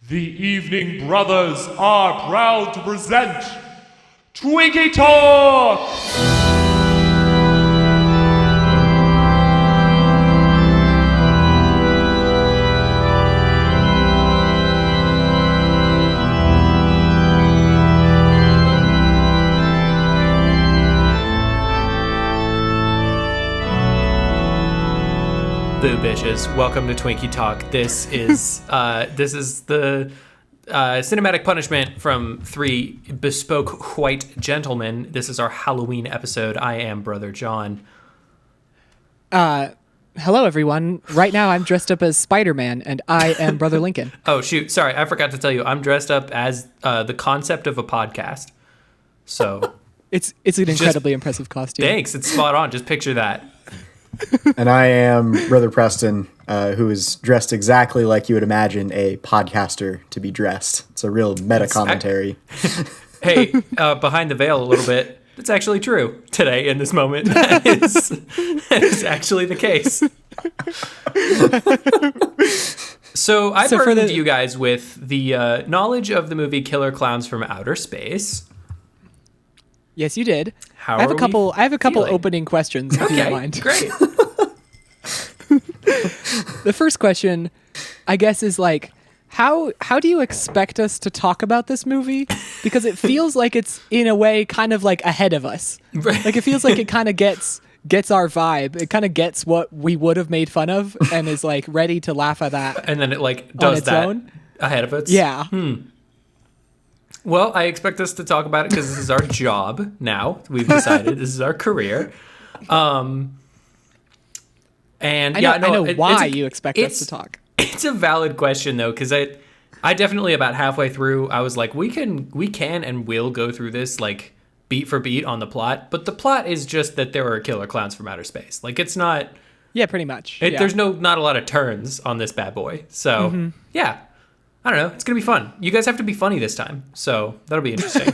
The Evening Brothers are proud to present TWINKIEtalk! Boo bitches, welcome to Twinkie Talk. This is the cinematic punishment from three bespoke white gentlemen. This is our Halloween episode. I am Brother John. Hello everyone. Right now I'm dressed up as Spider-Man and I am Brother Lincoln. Oh shoot, sorry, I forgot to tell you. I'm dressed up as the concept of a podcast. So it's an incredibly impressive costume. Thanks, it's spot on. Just picture that. And I am Brother Preston, who is dressed exactly like you would imagine a podcaster to be dressed. It's a real meta commentary. Hey, behind the veil a little bit, it's actually true today in this moment. That is actually the case. So I burdened you guys with the knowledge of the movie Killer Klowns from Outer Space. Yes, you did. I have a couple opening questions, if you don't mind. Great. The first question, I guess, is like, how do you expect us to talk about this movie? Because it feels like it's, in a way, kind of like ahead of us. Like, it feels like it kind of gets our vibe. It kind of gets what we would have made fun of and is, like, ready to laugh at that. And then it, like, does that own. Ahead of us? Yeah. Well, I expect us to talk about it because this is our job now. We've decided this is our career. And I know why you expect us to talk. It's a valid question though, because I definitely about halfway through I was like, we can and will go through this like beat for beat on the plot, but the plot is just that there are killer clowns from outer space. Like it's not. Yeah, pretty much. There's not a lot of turns on this bad boy. So yeah. I don't know. It's going to be fun. You guys have to be funny this time. So that'll be interesting.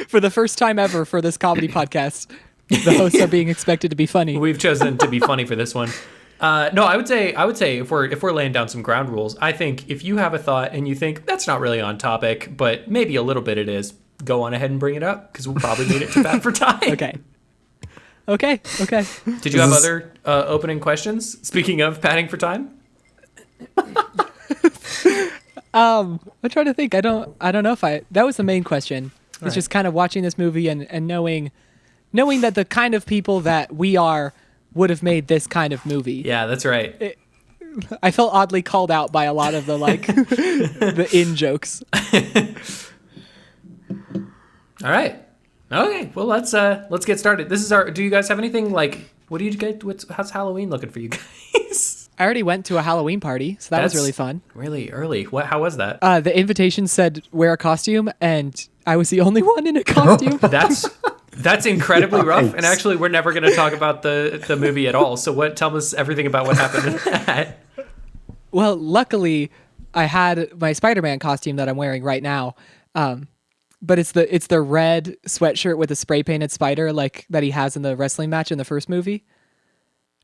For the first time ever for this comedy podcast, the hosts are being expected to be funny. We've chosen to be funny for this one. No, I would say if we're laying down some ground rules, I think if you have a thought and you think that's not really on topic, but maybe a little bit it is, go on ahead and bring it up because we'll probably need it to bat for time. Okay. Did you have other opening questions? Speaking of patting for time? I'm trying to think. I don't know if that was the main question. It's just kind of watching this movie and knowing that the kind of people that we are would have made this kind of movie. Yeah, that's right. I felt oddly called out by a lot of the the in jokes. All right. Okay. Well, let's get started. This is do you guys have anything what do you get? How's Halloween looking for you guys? I already went to a Halloween party, so that was really fun. Really early. How was that? The invitation said wear a costume, and I was the only one in a costume. That's incredibly rough. And actually, we're never going to talk about the movie at all. So tell us everything about what happened in that. Well, luckily, I had my Spider-Man costume that I'm wearing right now. But it's the red sweatshirt with a spray painted spider like that he has in the wrestling match in the first movie.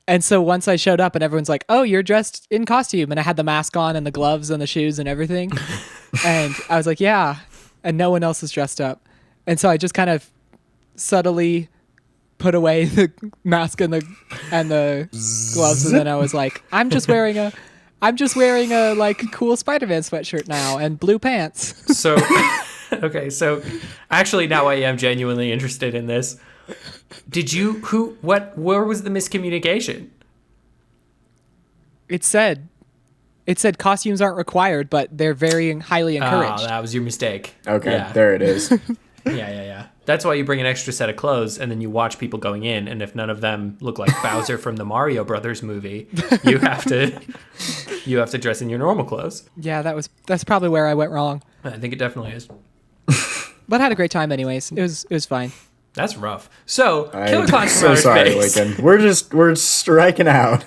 And so once I showed up and everyone's like, oh, you're dressed in costume. And I had the mask on and the gloves and the shoes and everything. And I was like, yeah. And no one else is dressed up. And so I just kind of subtly put away the mask and the gloves. And then I was like, I'm just wearing a like cool Spider-Man sweatshirt now and blue pants. So, okay. So actually now I am genuinely interested in this. Where was the miscommunication? It said costumes aren't required, but they're very highly encouraged. Oh, that was your mistake. Okay, yeah. There it is. Yeah. That's why you bring an extra set of clothes and then you watch people going in, and if none of them look like Bowser from the Mario Brothers movie, you have to dress in your normal clothes. Yeah, that's probably where I went wrong. I think it definitely is. But I had a great time anyways. It was fine. That's rough. So, Killer Klowns from Outer Space. Lincoln. We're striking out.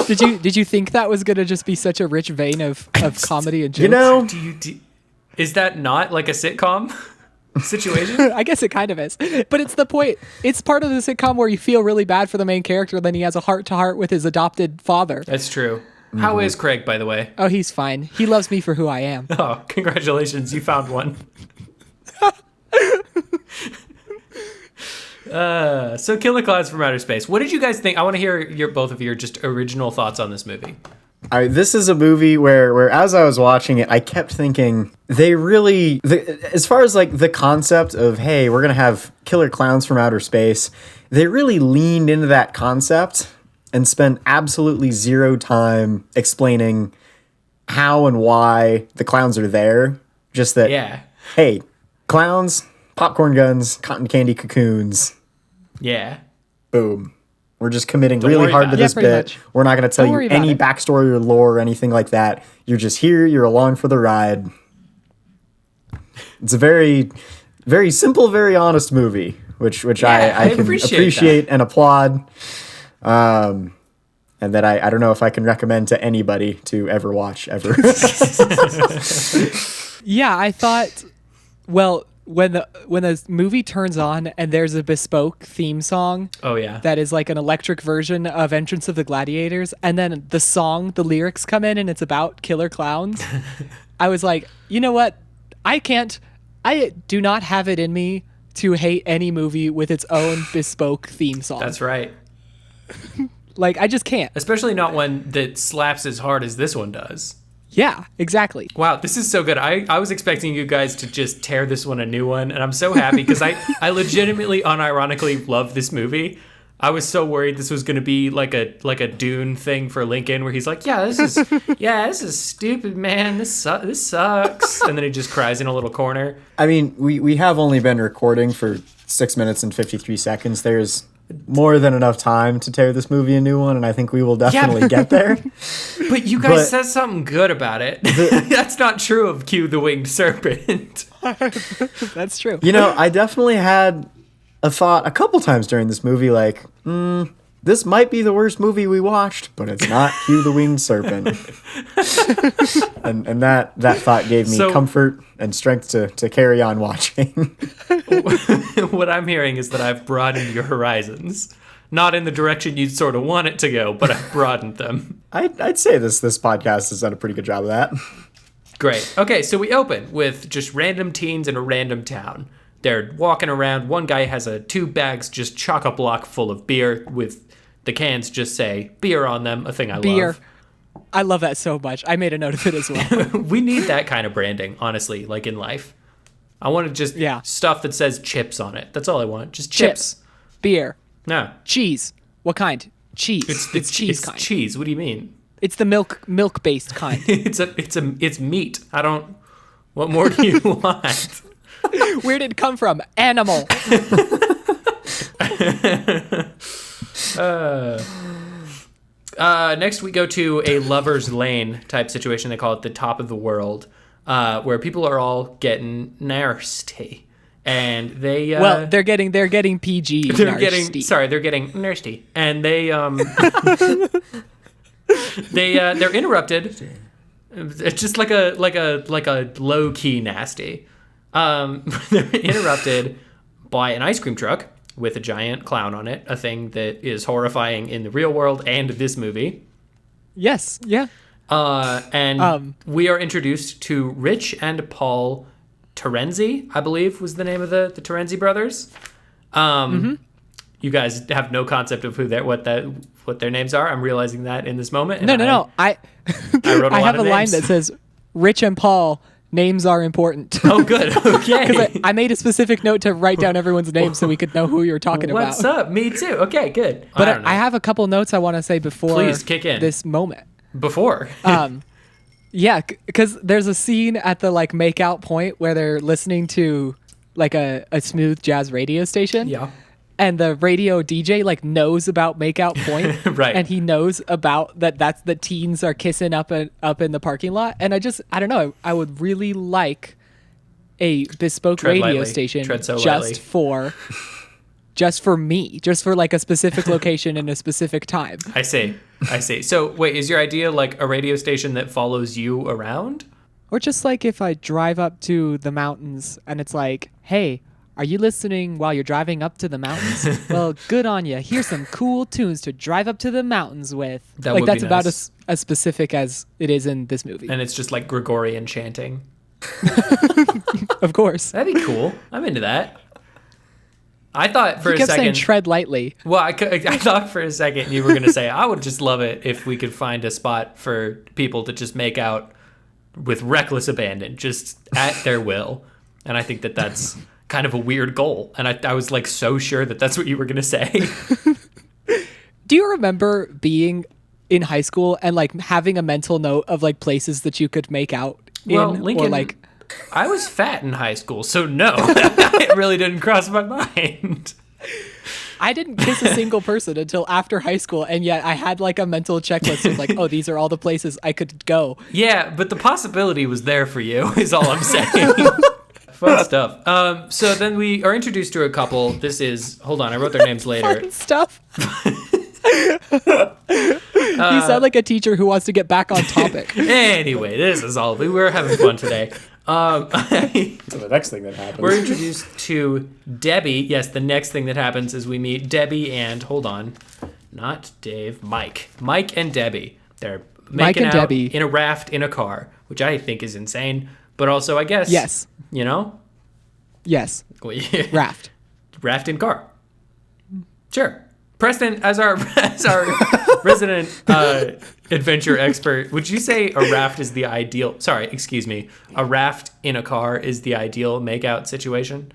Did you think that was gonna just be such a rich vein of comedy and jokes? Is that not like a sitcom situation? I guess it kind of is, but it's the point. It's part of the sitcom where you feel really bad for the main character, then he has a heart-to-heart with his adopted father. That's true. How is Craig, by the way? Oh, he's fine. He loves me for who I am. Oh, congratulations. You found one. So Killer Clowns from Outer Space. What did you guys think? I want to hear both of your just original thoughts on this movie. This is a movie where as I was watching it, I kept thinking they really, as far as like the concept of, hey, we're going to have killer clowns from outer space, they really leaned into that concept and spent absolutely zero time explaining how and why the clowns are there. Just that, Yeah. hey, clowns, popcorn guns, cotton candy cocoons, Yeah. boom. We're just committing Don't really worry hard about to it. this Yeah, pretty bit. much. We're not going to tell Don't you worry about any it. backstory or lore or anything like that. You're just here. You're along for the ride. It's a very, very simple, very honest movie, which I can appreciate and applaud. And that I don't know if I can recommend to anybody to ever watch ever. Yeah, I thought, well, when the movie turns on and there's a bespoke theme song Oh, yeah. that is like an electric version of Entrance of the Gladiators, and then the lyrics come in and it's about killer clowns, I was like, you know what? I do not have it in me to hate any movie with its own bespoke theme song. That's right. Like, I just can't. Especially not one that slaps as hard as this one does. Yeah, exactly. Wow, this is so good. I was expecting you guys to just tear this one a new one, and I'm so happy because I legitimately, unironically love this movie. I was so worried this was going to be like a Dune thing for Lincoln, where he's like, this is stupid, man. This sucks, and then he just cries in a little corner. I mean, we have only been recording for 6 minutes and 53 seconds. There's more than enough time to tear this movie a new one, and I think we will definitely get there. But you guys said something good about it. That's not true of Q the Winged Serpent. That's true. You know, I definitely had a thought a couple times during this movie, like, this might be the worst movie we watched, but it's not Hugh the Winged Serpent. and that thought gave me comfort and strength to carry on watching. What I'm hearing is that I've broadened your horizons. Not in the direction you'd sort of want it to go, but I've broadened them. I'd say this podcast has done a pretty good job of that. Great. Okay, so we open with just random teens in a random town. They're walking around. One guy has 2 bags just chock-a-block full of beer with the cans just say beer on them, a thing I love. I love that so much. I made a note of it as well. We need that kind of branding, honestly, like in life. I want to just stuff that says chips on it. That's all I want. Just chips. Beer. No. Cheese. What kind? Cheese. It's cheese kind. Cheese. What do you mean? It's the milk based kind. It's meat. What more do you want? Where did it come from? Animal. Next we go to a lover's lane type situation. They call it the top of the world, where people are all getting nasty, and they they're getting PG. they're getting nasty, and they're interrupted. It's just like a low key nasty. They're interrupted by an ice cream truck with a giant clown on it, a thing that is horrifying in the real world and this movie. Yes, yeah. And we are introduced to Rich and Paul Terenzi, I believe was the name of the Terenzi brothers. You guys have no concept of what their names are. I'm realizing that in this moment. No. I wrote I have a names. line that says, Rich and Paul, names are important. Oh, good. Okay. Because I made a specific note to write down everyone's name so we could know who you were talking about. What's up? Me too. Okay, good. But I have a couple notes I want to say before Please, kick in. this moment. Before. Yeah, because there's a scene at the like make out point where they're listening to like a smooth jazz radio station. Yeah. And the radio DJ like knows about make out point. Right. And he knows about that's the teens are kissing up in the parking lot. And I don't know. I would really like a bespoke Tread radio lightly. station Tread so just lightly. for me, just for like a specific location and a specific time. I see. So wait, is your idea like a radio station that follows you around? Or just like if I drive up to the mountains and it's like, hey, Are you listening while you're driving up to the mountains? Well, good on you. Here's some cool tunes to drive up to the mountains with. That like would that's be about nice. as specific as it is in this movie. And it's just like Gregorian chanting. Of course. That'd be cool. I'm into that. I thought for You a kept saying second. tread lightly. Well, I thought for a second you were going to say, I would just love it if we could find a spot for people to just make out with reckless abandon, just at their will. And I think that that's kind of a weird goal. And I was like so sure that that's what you were going to say. Do you remember being in high school and like having a mental note of like places that you could make out Well, in? Lincoln, or like I was fat in high school, so no, it really didn't cross my mind. I didn't kiss a single person until after high school, and yet I had like a mental checklist of like, oh, these are all the places I could go. Yeah, but the possibility was there for you, is all I'm saying. Fun stuff. So then we are introduced to a couple. This is, hold on, I wrote their names later. Fun stuff. You sound like a teacher who wants to get back on topic. Anyway, this is all. We were having fun today. So the next thing that happens. We're introduced to Debbie. Yes, the next thing that happens is we meet Debbie and, hold on, not Dave, Mike. Mike and Debbie. They're Mike making and out Debbie. in a raft in a car, which I think is insane. But also, I guess, Yes. you know, Yes. Raft. raft in car. Sure. Preston, as our resident adventure expert, would you say a raft is the ideal? Sorry, excuse me. A raft in a car is the ideal makeout situation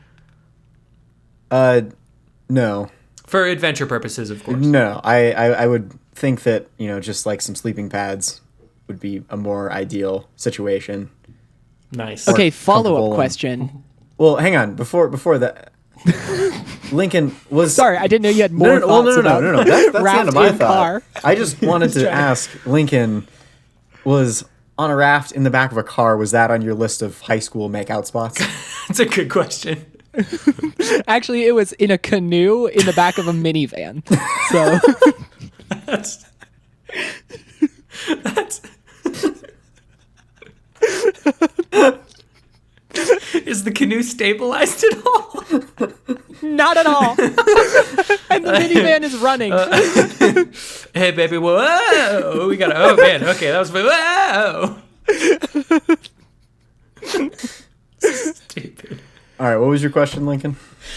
No. for adventure purposes, of course. No, I would think that, you know, just like some sleeping pads would be a more ideal situation. Nice. Okay, follow-up comfortable question. Well, hang on. Before that, Lincoln was... Sorry, I didn't know you had more thoughts about No. That's the raft end of my in thought. car. I just wanted to ask Lincoln, was on a raft in the back of a car, was that on your list of high school makeout spots? That's a good question. Actually, it was in a canoe in the back of a minivan. So That's Is the canoe stabilized at all? not at all. And the minivan is running. Hey, baby, whoa! We gotta. Oh man, okay, that was whoa. Stupid. All right, what was your question, Lincoln?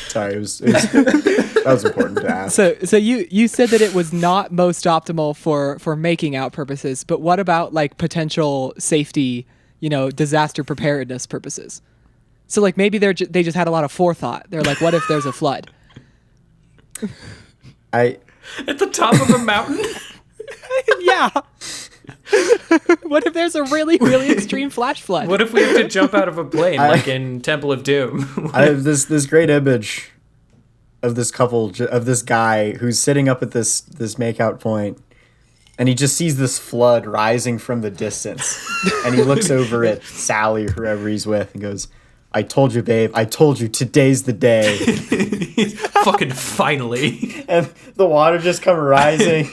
Sorry, that was important to ask. So you said that it was not most optimal for making out purposes, but what about like potential safety, disaster preparedness purposes? So like maybe they just had a lot of forethought. They're like, what if there's a flood? At the top of a mountain? Yeah. What if there's a really, really extreme flash flood? What if we have to jump out of a plane like in Temple of Doom? I have this great image of this couple, of this guy who's sitting up at this makeout point, and he just sees this flood rising from the distance, and he looks over at Sally or whoever he's with and goes, "I told you, babe. I told you. Today's the day." Fucking finally. And the water just come rising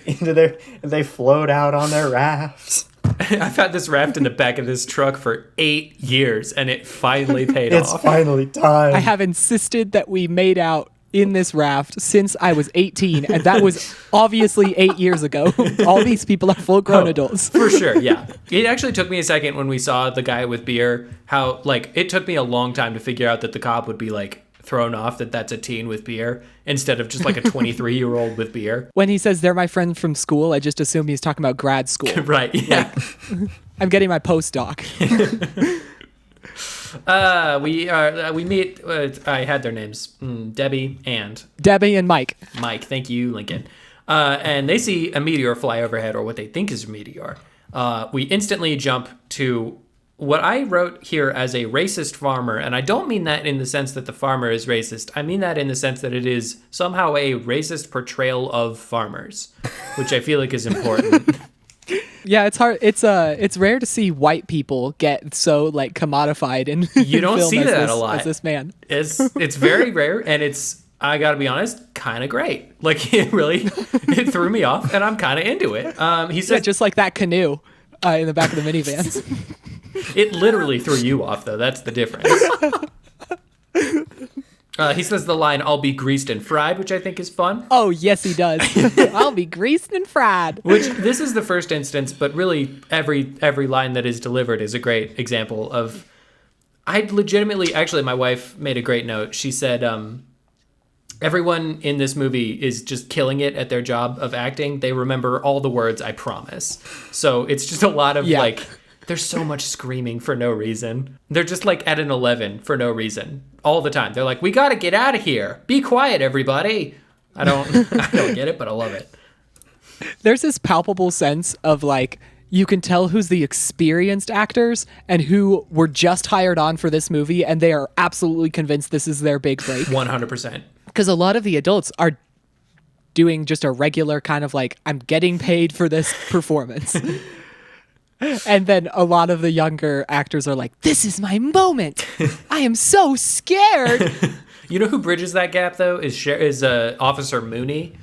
into their, and they float out on their rafts. I've had this raft in the back of this truck for 8 years, and it finally paid It's off. finally time. I have insisted that we made out in this raft since I was 18, and that was obviously 8 years ago. All these people are full-grown adults. For sure, yeah. It actually took me a second when we saw the guy with beer, how, it took me a long time to figure out that the cop would be, thrown off that that's a teen with beer instead of just, a 23-year-old with beer. When he says they're my friend from school, I just assume he's talking about grad school. Right, yeah. I'm getting my postdoc. We meet, I had their names, Debbie and Debbie and Mike. Mike. Thank you, Lincoln. And they see a meteor fly overhead, or what they think is a meteor. We instantly jump to what I wrote here as a racist farmer, and I don't mean that in the sense that the farmer is racist. I mean that in the sense that it is somehow a racist portrayal of farmers, which I feel like is important. Yeah, it's hard. It's rare to see white people get so commodified in You don't film see as that this, a lot. as this man. It's very rare, and it's, I gotta be honest, kind of great. It threw me off, and I'm kind of into it. He Yeah, says just like that canoe in the back of the minivans. it literally threw you off, though. That's the difference. He says the line, "I'll be greased and fried," which I think is fun. Oh, yes, he does. I'll be greased and fried. Which this is the first instance, but really every line that is delivered is a great example of. I legitimately, actually, my wife made a great note. She said, everyone in this movie is just killing it at their job of acting. They remember all the words, "I promise." So it's just a lot of like, there's so much screaming for no reason. They're just like at an 11 for no reason all the time. They're like, "We got to get out of here. Be quiet, everybody." I don't get it, but I love it. There's this palpable sense of like, you can tell who's the experienced actors and who were just hired on for this movie, and they are absolutely convinced this is their big break. 100%. Because a lot of the adults are doing just a regular kind of like, I'm getting paid for this performance. And then a lot of the younger actors are like, this is my moment. I am so scared. You know who bridges that gap, though, is Officer Mooney.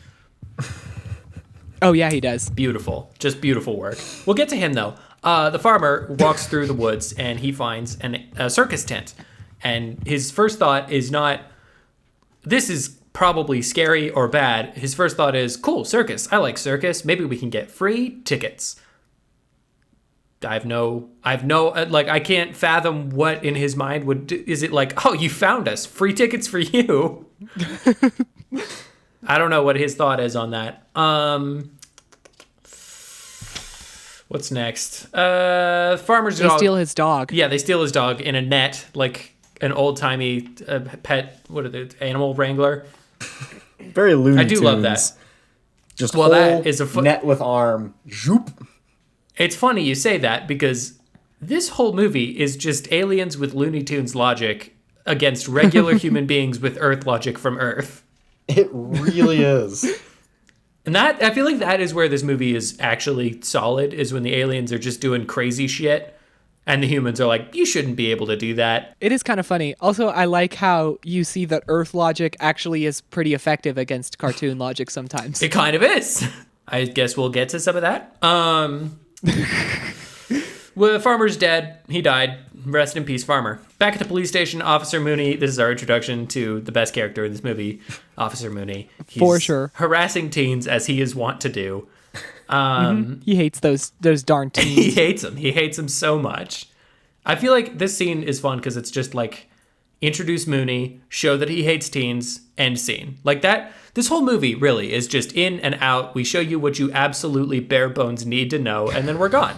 Oh, yeah, he does. Beautiful. Just beautiful work. We'll get to him, though. The farmer walks through the woods, and he finds a circus tent. And his first thought is not, this is probably scary or bad. His first thought is, cool, circus. I like circus. Maybe we can get free tickets. I can't fathom what in his mind is it like, oh, you found us. Free tickets for you. I don't know what his thought is on that. What's next? Farmer's dog. They steal his dog. Yeah, they steal his dog in a net, like an old-timey pet, animal wrangler. Very Looney I do love that. Tunes. Just that is a net with arm. Zoop. It's funny you say that because this whole movie is just aliens with Looney Tunes logic against regular human beings with Earth logic from Earth. It really is. And that, I feel like that is where this movie is actually solid, is when the aliens are just doing crazy shit and the humans are like, you shouldn't be able to do that. It is kind of funny. Also, I like how you see that Earth logic actually is pretty effective against cartoon logic sometimes. It kind of is. I guess we'll get to some of that. Well, the farmer's dead. He died. Rest in peace, farmer. Back at the police station, Officer Mooney. This is our introduction to the best character in this movie, Officer Mooney. He's for sure. Harassing teens as he is wont to do. He hates those darn teens. He hates them. He hates them so much. I feel like this scene is fun because it's just like introduce Mooney, show that he hates teens, end scene. Like that. This whole movie really is just in and out. We show you what you absolutely bare bones need to know, and then we're gone.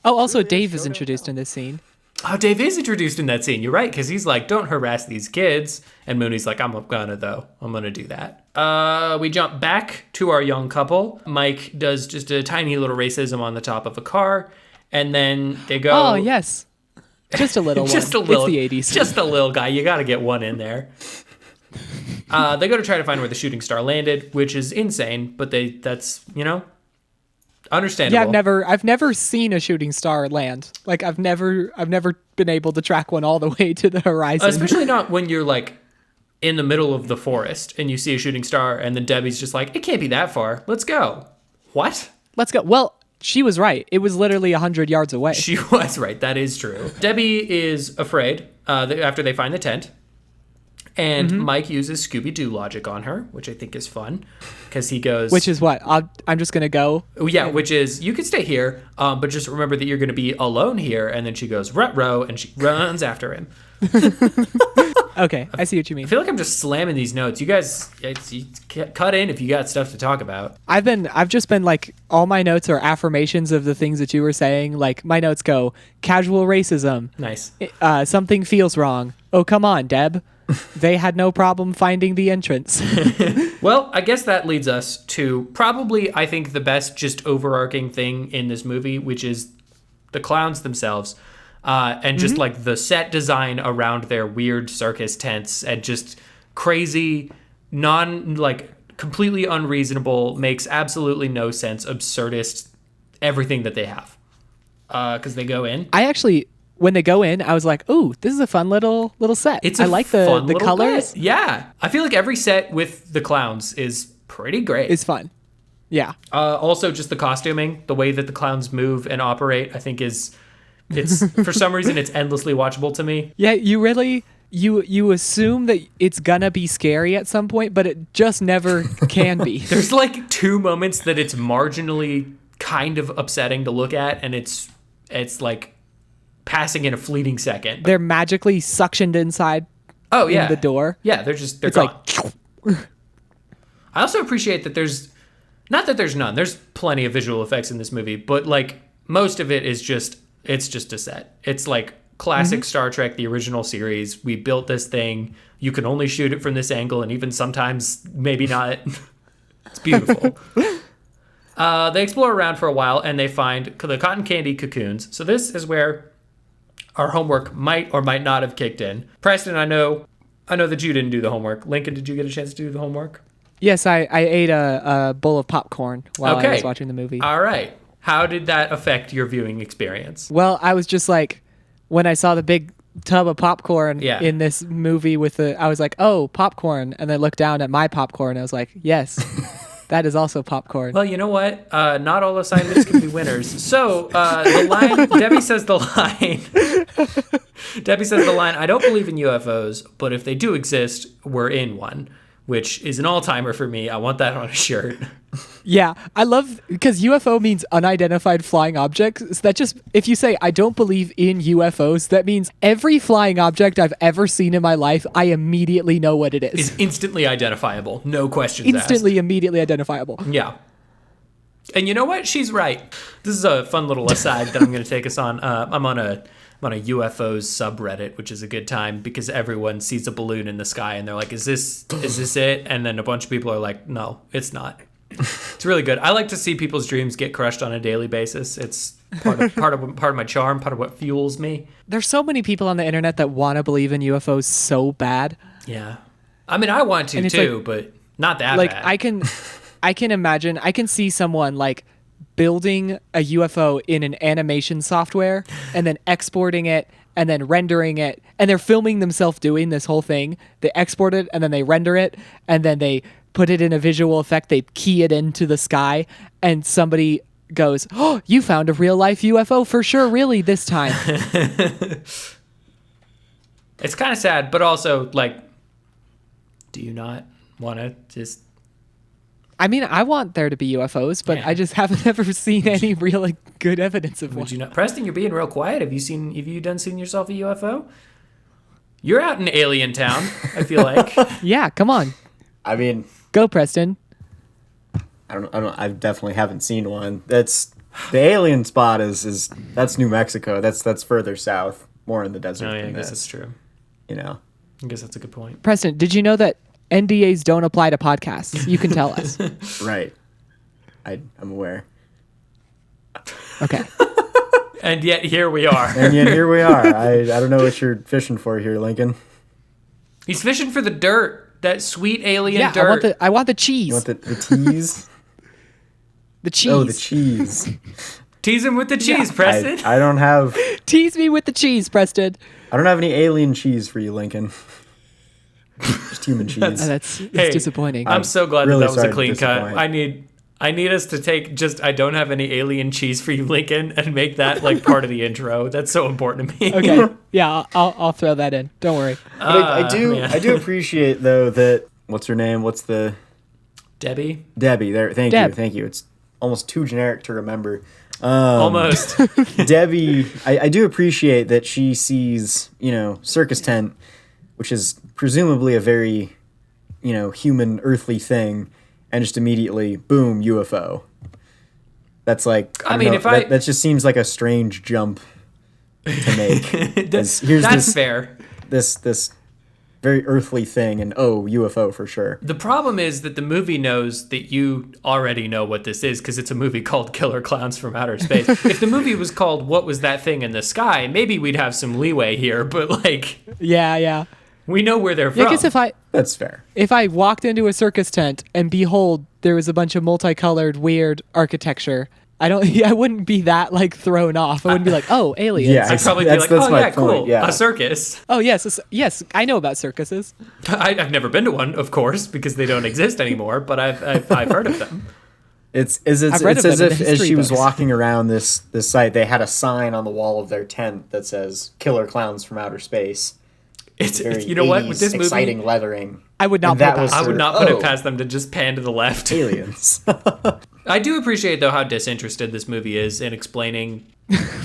Oh, also Dave is introduced in this scene. Oh, Dave is introduced in that scene. You're right, because he's like, don't harass these kids. And Mooney's like, I'm gonna, though. I'm gonna do that. We jump back to our young couple. Mike does just a tiny little racism on the top of a car. And then they go... Oh, yes. Just a little one. Just a little, it's the 80s. Just a little guy. You gotta get one in there. They go to try to find where the shooting star landed, which is insane, but that's, understandable. Yeah, I've never seen a shooting star land. Like I've never been able to track one all the way to the horizon. Especially not when you're like in the middle of the forest and you see a shooting star and then Debbie's just like, it can't be that far. Let's go. What? Let's go. Well, she was right. It was literally 100 yards away. She was right. That is true. Debbie is afraid after they find the tent. And Mike uses Scooby-Doo logic on her, which I think is fun, because he goes... Which is what? I'm just going to go? Yeah, which is, you can stay here, but just remember that you're going to be alone here. And then she goes, rut-row, and she runs after him. Okay, I see what you mean. I feel like I'm just slamming these notes. You guys, you cut in if you got stuff to talk about. I've just been like, all my notes are affirmations of the things that you were saying. Like, my notes go, casual racism. Nice. Something feels wrong. Oh, come on, Deb. They had no problem finding the entrance. Well, I guess that leads us to probably, I think, the best just overarching thing in this movie, which is the clowns themselves. And just like the set design around their weird circus tents and just crazy, completely unreasonable, makes absolutely no sense, absurdist, everything that they have. Because they go in. When they go in, I was like, "Ooh, this is a fun little set." I like the colors. Bit. Yeah, I feel like every set with the clowns is pretty great. It's fun. Yeah. Also, just the costuming, the way that the clowns move and operate, I think it's for some reason it's endlessly watchable to me. Yeah, you really you assume that it's gonna be scary at some point, but it just never can be. There's like 2 moments that it's marginally kind of upsetting to look at, and it's like passing in a fleeting second. They're magically suctioned inside. Oh yeah, the door. Yeah, they're It's gone. like I also appreciate that there's none. There's plenty of visual effects in this movie, but like most of it is just a set. It's like classic Star Trek, the original series. We built this thing. You can only shoot it from this angle, and even sometimes maybe not. It's beautiful. They explore around for a while, and they find the cotton candy cocoons. So this is where our homework might or might not have kicked in. Preston, I know that you didn't do the homework. Lincoln, did you get a chance to do the homework? yes, I ate a bowl of popcorn while I was watching the movie. All right. How did that affect your viewing experience? Well, I was just like, when I saw the big tub of popcorn in this movie I was like, oh, popcorn. And then looked down at my popcorn. And I was like, yes, that is also popcorn. Well, you know what? Not all assignments can be winners. So the line, Debbie says the line, I don't believe in UFOs, but if they do exist, we're in one, which is an all-timer for me. I want that on a shirt. Yeah, I love, because UFO means unidentified flying objects. So that just, if you say, I don't believe in UFOs, that means every flying object I've ever seen in my life, I immediately know what it is. Is instantly identifiable. No questions asked. Immediately identifiable. Yeah. And you know what? She's right. This is a fun little aside that I'm going to take us on. I'm on a UFOs subreddit, which is a good time because everyone sees a balloon in the sky and they're like, is this it? And then a bunch of people are like, no, it's not. It's really good. I like to see people's dreams get crushed on a daily basis. It's part of my charm, part of what fuels me. There's so many people on the internet that want to believe in UFOs so bad. Yeah. I mean, I want to too, like, but not that like, bad. I can imagine, I can see someone like building a UFO in an animation software and then exporting it and then rendering it, and they're filming themselves doing this whole thing. They export it and then they render it and then they put it in a visual effect. They key it into the sky and somebody goes, oh, you found a real life UFO for sure, really, this time. It's kind of sad, but also like, do you not want to just... I mean, I want there to be UFOs, but I just haven't ever seen any real like, good evidence of one. Would you not? Preston, you're being real quiet. Have you seen yourself a UFO? You're out in Alien Town, I feel like. Yeah, come on. I mean, go Preston. I don't I definitely haven't seen one. That's the alien spot is that's New Mexico. That's further south, more in the desert. Oh yeah, I than guess this, that's true. You know. I guess that's a good point. Preston, did you know that NDAs don't apply to podcasts? You can tell us. Right. I'm aware. Okay. And yet here we are. And yet here we are. I don't know what you're fishing for here, Lincoln. He's fishing for the dirt. That sweet alien dirt. I want the cheese. You want the tease? The cheese. Oh, the cheese. Tease him with the cheese, Preston. I don't have... Tease me with the cheese, Preston. I don't have any alien cheese for you, Lincoln. Just human cheese. That's Hey, disappointing. I'm so glad really that was a sorry to clean cut. disappoint. I need us to take just I don't have any alien cheese for you, Lincoln, and make that like part of the intro. That's so important to me. Okay. Yeah, I'll throw that in. Don't worry. But I do appreciate though that what's her name? What's the Debbie? Debbie? There. Thank Deb. you. Thank you. It's almost too generic to remember. Almost. Debbie, I do appreciate that she sees, circus tent, which is presumably a very, human, earthly thing, and just immediately, boom, UFO. That's like, that just seems like a strange jump to make. That's fair. This very earthly thing, and UFO for sure. The problem is that the movie knows that you already know what this is because it's a movie called Killer Clowns from Outer Space. If the movie was called What Was That Thing in the Sky, maybe we'd have some leeway here, but like... Yeah. We know where they're from. Yeah, I guess That's fair. If I walked into a circus tent and behold, there was a bunch of multicolored, weird architecture, I wouldn't be that like thrown off. I wouldn't be like, oh, aliens. I'd probably be like, that's my point, cool, yeah. a circus. Oh, yes, I know about circuses. I've never been to one, of course, because they don't exist anymore, but I've heard of them. It's as if as she was walking around this site, they had a sign on the wall of their tent that says "Killer Clowns from Outer Space." It's Very you know what, with 80s this movie, exciting lettering. I would not And put it that was past I would for- not put it oh, past them to just pan to the left. aliens. I do appreciate though how disinterested this movie is in explaining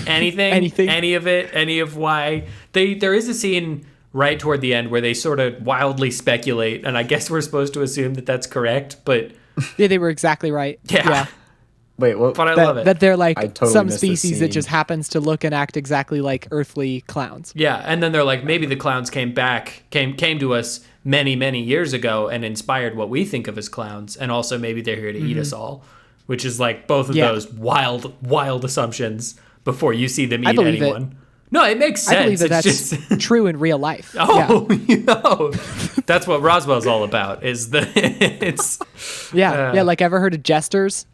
anything, Anything. any of it, any of why there is a scene right toward the end where they sort of wildly speculate, and I guess we're supposed to assume that that's correct, but Yeah, they were exactly right. yeah. Wait, what? But I That, love it. that they're like I totally some missed this species that scene. just happens to look and act exactly like earthly clowns. Yeah, and then they're like, maybe the clowns came to us many years ago and inspired what we think of as clowns, and also maybe they're here to eat us all, which is like both of Yeah. those wild assumptions before you see them I eat believe it. anyone. No, it makes sense. I believe that It's that's just true in real life. oh, that's what Roswell's all about. Is it's Yeah. Yeah. Like, ever heard of jesters?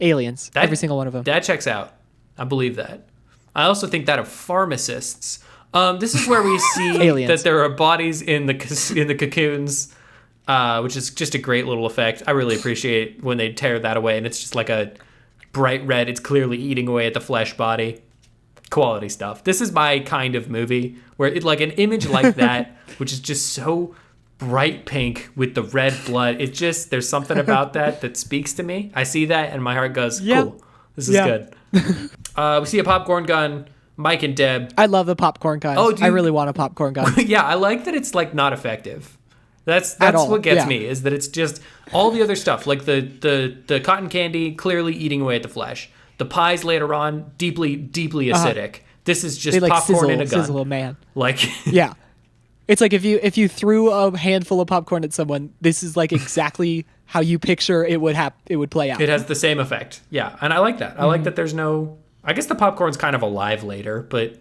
Aliens. That- Every single one of them. That checks out. I believe that. I also think that of pharmacists. This is where we see Aliens. that there are bodies in the cocoons, which is just a great little effect. I really appreciate when they tear that away, and it's just like a bright red. It's clearly eating away at the flesh body. Quality stuff. This is my kind of movie where it like an image like that, which is just so bright pink with the red blood. It just there's something about that speaks to me. I see that and my heart goes, Yeah. cool. This is Yeah. good. We see a popcorn gun. Mike and Deb. I love the popcorn gun. Oh, do I you- really want a popcorn gun. Yeah, I like that it's like not effective. That's all, what gets yeah. me is that it's just all the other stuff like the cotton candy clearly eating away at the flesh. The pies later on deeply acidic. This is just They like popcorn in a gun. sizzle a man. Like Yeah. It's like if you threw a handful of popcorn at someone, this is like exactly how you picture it would play out. it has the same effect. Yeah, and I like that. I like that there's no I guess the popcorn's kind of alive later, but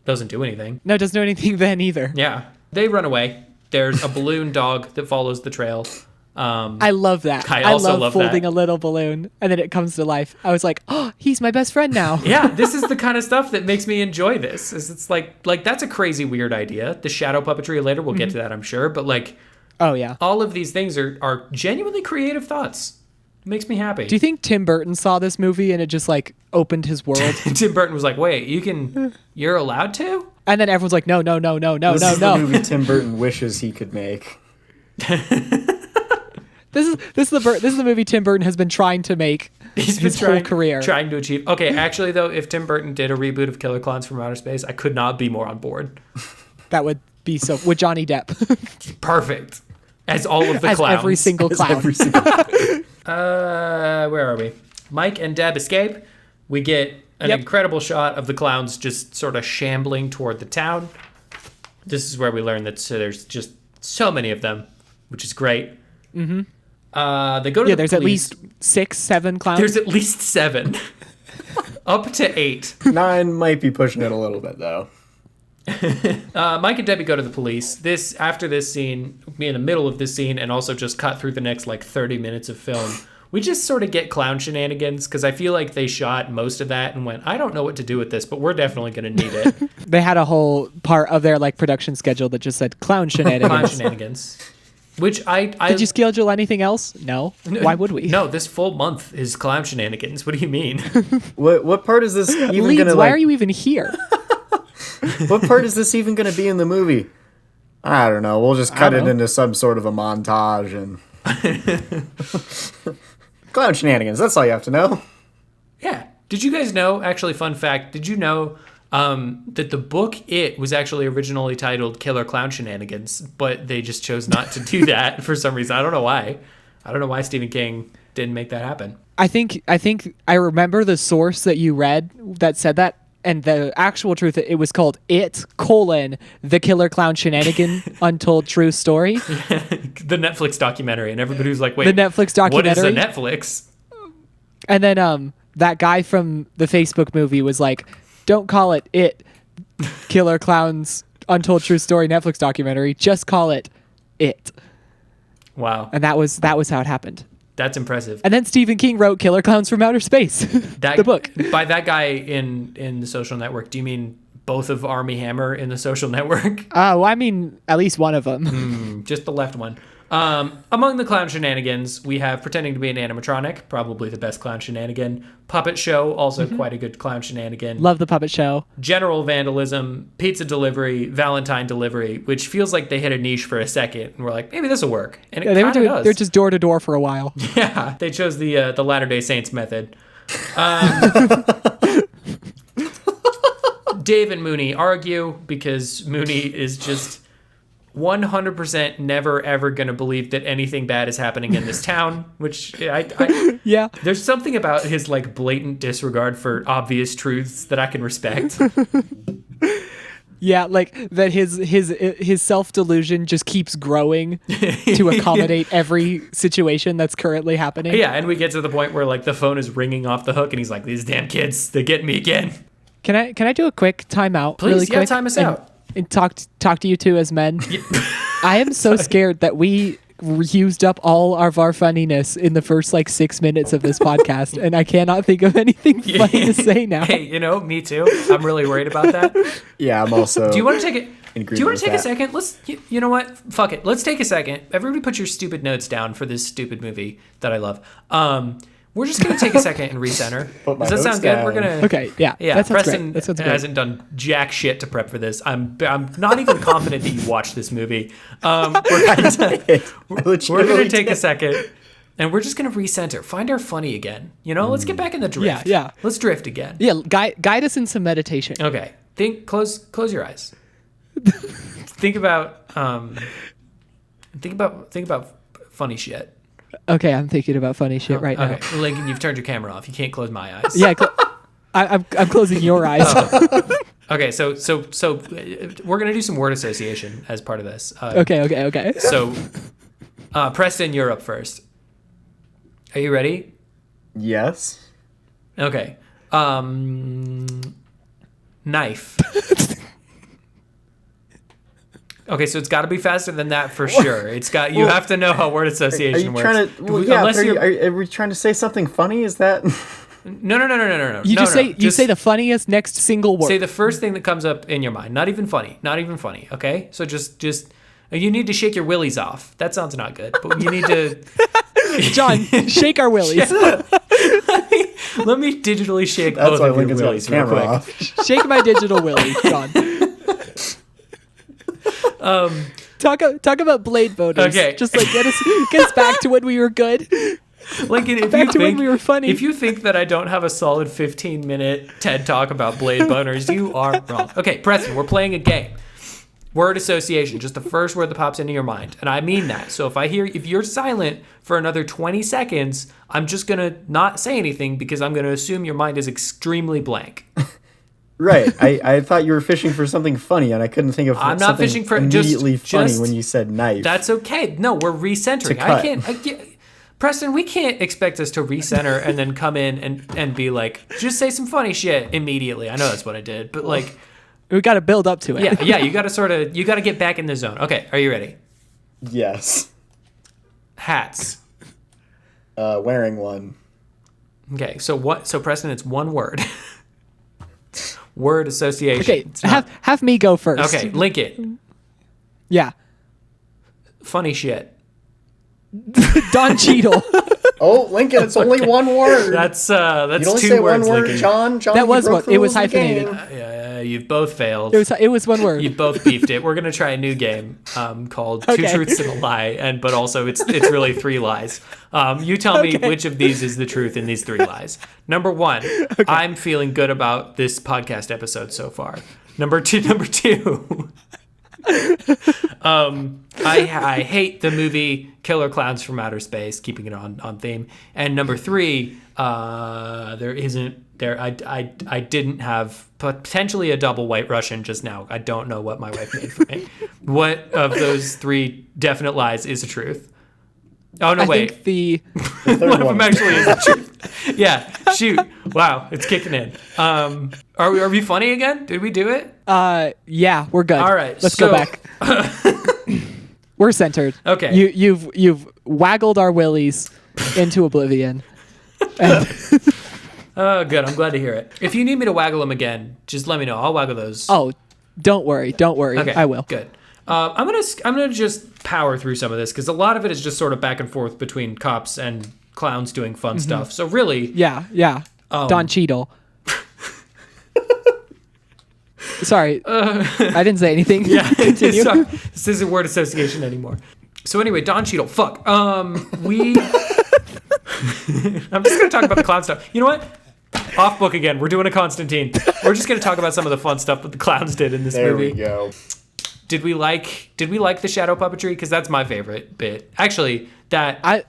doesn't do anything. No, it doesn't do anything then either. Yeah. They run away. There's a balloon dog that follows the trail. I love that. I also love folding that. a little balloon and then it comes to life. I was like, oh, he's my best friend now. Yeah, this is the kind of stuff that makes me enjoy this. It's like that's a crazy weird idea. The shadow puppetry later, we'll get to that, I'm sure. But like Oh yeah. all of these things are genuinely creative thoughts. It makes me happy. Do you think Tim Burton saw this movie and it just like opened his world? Tim Burton was like, wait, you're allowed to? And then everyone's like, no. This is the movie Tim Burton wishes he could make. This is the movie Tim Burton has been trying to make his whole career. Trying to achieve. Okay, actually though, if Tim Burton did a reboot of Killer Clowns from Outer Space, I could not be more on board. That would be so with Johnny Depp Perfect. As all of the as clowns. every single clown. Every single- Where are we? Mike and Deb escape. We get an Yep. incredible shot of the clowns just sort of shambling toward the town. This is where we learn that there's just so many of them, which is great. Mm-hmm. They go to the There's police. at least 6, 7 clowns. There's at least 7. Up to 8. 9 might be pushing it a little bit though. Mike and Debbie go to the police. After this scene, me in the middle of this scene, and also just cut through the next like 30 minutes of film, we just sort of get clown shenanigans because I feel like they shot most of that and went, I don't know what to do with this, but we're definitely going to need it. They had a whole part of their like production schedule that just said clown shenanigans. Clown shenanigans. Which I Did you schedule anything else? No. Why would we? No, this full month is clown shenanigans. What do you mean? What part is this even Leeds, gonna why like? are you even here? What part is this even gonna be in the movie? I don't know. We'll just cut it know. into some sort of a montage and clown shenanigans. That's all you have to know. Yeah. Did you guys know, actually, fun fact, did you know that the book It was actually originally titled Killer Clown Shenanigans, but they just chose not to do that for some reason. I don't know why. I don't know why Stephen King didn't make that happen. I think I remember the source that you read that said that, and the actual truth, it was called It, the Killer Clown Shenanigan Untold True Story. The Netflix documentary, and everybody was like, wait, The Netflix what is a documentary? Netflix? And then that guy from the Facebook movie was like, don't call it It, Killer Clowns Untold True Story Netflix documentary. Just call it It. Wow. And that was how it happened. That's impressive. And then Stephen King wrote Killer Clowns from Outer Space, That, the book. By that guy in The Social Network, do you mean both of Army Hammer in The Social Network? Well, I mean, at least one of them. Just the left one. Among the clown shenanigans, we have pretending to be an animatronic, probably the best clown shenanigan. Puppet show, also quite a good clown shenanigan. Love the puppet show. General vandalism, pizza delivery, Valentine delivery, which feels like they hit a niche for a second, and we're like, maybe this will work. And it kind of does. They're just door to door for a while. Yeah, they chose the Latter-day Saints method. Dave and Mooney argue because Mooney is just 100% never ever going to believe that anything bad is happening in this town, which Yeah. There's something about his like blatant disregard for obvious truths that I can respect. Yeah, like that his self-delusion just keeps growing to accommodate every situation that's currently happening. Yeah, and we get to the point where like the phone is ringing off the hook and he's like, these damn kids, they're getting me again. Can I do a quick timeout? Please, really yeah, quick, time us out. And talk to you two as men. I am so scared that we used up all of our funniness in the first like 6 minutes of this podcast, and I cannot think of anything funny to say now. Hey, me too. I'm really worried about that. Yeah, I'm also. Do you want to take it? in Do you want agreement to take a with second? Let's. You know what? Fuck it. Let's take a second. Everybody, put your stupid notes down for this stupid movie that I love. We're just gonna take a second and recenter. Put my Does that sound notes good? down. We're gonna. Okay, yeah, Yeah, that sounds Preston great. That sounds great. hasn't done jack shit to prep for this. I'm not even confident that you watched this movie. We're gonna take a second, and we're just gonna recenter, find our funny again. Let's get back in the drift. Yeah. Let's drift again. Yeah, guide us in some meditation. Okay. Close your eyes. think about funny shit. Okay, I'm thinking about funny shit right now. Okay, Lincoln, you've turned your camera off. You can't close my eyes. Yeah, I'm closing your eyes. Okay, so we're gonna do some word association as part of this. Okay. So, Preston, you're up first. Are you ready? Yes. Okay. Knife. Okay, so it's got to be faster than that for sure. You have to know how word Are association you works. trying to? Well, yeah. Are we trying to say something funny? Is that? No. You say the funniest next single word. Say the first thing that comes up in your mind. Not even funny. Okay, so just you need to shake your willies off. That sounds not good, but you need to. John, shake our willies. Let me digitally shake That's both why of your Lincoln's got willies his real camera quick. off. Shake my digital willy, John. Talk about blade boners. Okay. Just like get us back to when we were good. Lincoln, When we were funny. If you think that I don't have a solid 15-minute TED talk about blade boners, you are wrong. Okay, Preston, we're playing a game. Word association, just the first word that pops into your mind. And I mean that. So if you're silent for another 20 seconds, I'm just going to not say anything because I'm going to assume your mind is extremely blank. Right. I thought you were fishing for something funny, and I couldn't think of I'm something not fishing for immediately funny just when you said knife. That's okay. No, we're recentering. cut. Preston, we can't expect us to recenter and then come in and be like, just say some funny shit immediately. I know that's what I did, but like, We got to build up to it. yeah, you got to get back in the zone. Okay, are you ready? Yes. Hats. Wearing one. Okay, so Preston, it's one word. Word association. Okay, It's not- have me go first. Okay, link it. Yeah. Funny shit. Don Cheadle. Oh, Lincoln, it's only one word. That's you only two say one words, word, Lincoln. John. That you was broke what- the it was rules of the hyphenated. game. Yeah, you've both failed. It was one word. You both beefed it. We're gonna try a new game called Two Okay. Truths and a Lie, but also it's really three lies. You tell me which of these is the truth in these three lies. Number one, I'm feeling good about this podcast episode so far. Number two. I hate the movie Killer Clowns from Outer Space, keeping it on theme. And number three, I didn't have potentially a double white Russian just now. I don't know what my wife made for me. What of those three definite lies is the truth? Oh no, I wait. think the The third One of one. them actually is the truth. Yeah, shoot. Wow, it's kicking in. Are we funny again? Did we do it? yeah, we're good. All right, let's so- go back. We're centered. Okay. You've waggled our willies into oblivion. And Oh, good. I'm glad to hear it. If you need me to waggle them again, just let me know. I'll waggle those. oh, don't worry. Okay, I will. Good. I'm gonna just power through some of this because a lot of it is just sort of back and forth between cops and clowns doing fun stuff. So really, Yeah. Don Cheadle. Sorry, I didn't say anything. yeah. Continue. Sorry, this isn't word association anymore. So anyway, Don Cheadle. Fuck. We. I'm just gonna talk about the clown stuff. You know what? Off book again. We're doing a Constantine. We're just gonna talk about some of the fun stuff that the clowns did in this movie. There we go. Did we like the shadow puppetry? Because that's my favorite bit. Actually,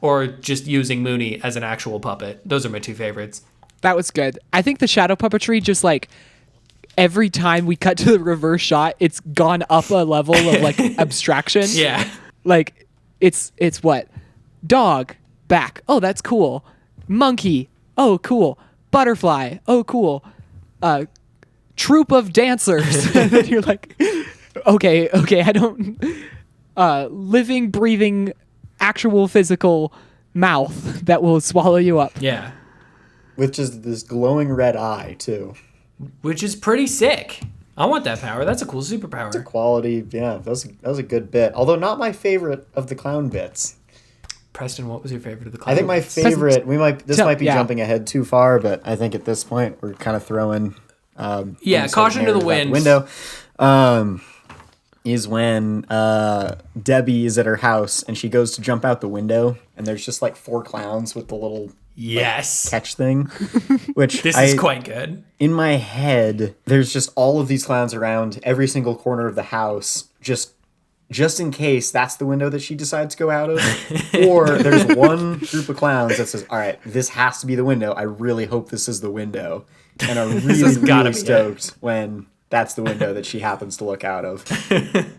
or just using Mooney as an actual puppet. Those are my two favorites. That was good. I think the shadow puppetry just like every time we cut to the reverse shot, it's gone up a level of like abstraction. Yeah. Like it's what? Dog, back. Oh, that's cool. Monkey. Oh, cool. Butterfly. Oh, cool. Troop of dancers. And then you're like, okay, I don't living, breathing, actual physical mouth that will swallow you up. Yeah. With just this glowing red eye, too. Which is pretty sick. I want that power. That's a cool superpower. Quality, yeah, that was a good bit. Although not my favorite of the clown bits. Preston, what was your favorite of the clown? I think my favorite, might be yeah. jumping ahead too far, but I think at this point we're kind of throwing caution to the wind. Window. Is when Debbie is at her house and she goes to jump out the window and there's just like 4 clowns with the little yes catch thing, which this is quite good. In my head, there's just all of these clowns around every single corner of the house, just in case that's the window that she decides to go out of. Or there's one group of clowns that says, all right, this has to be the window. I really hope this is the window. And are really stoked when that's the window that she happens to look out of.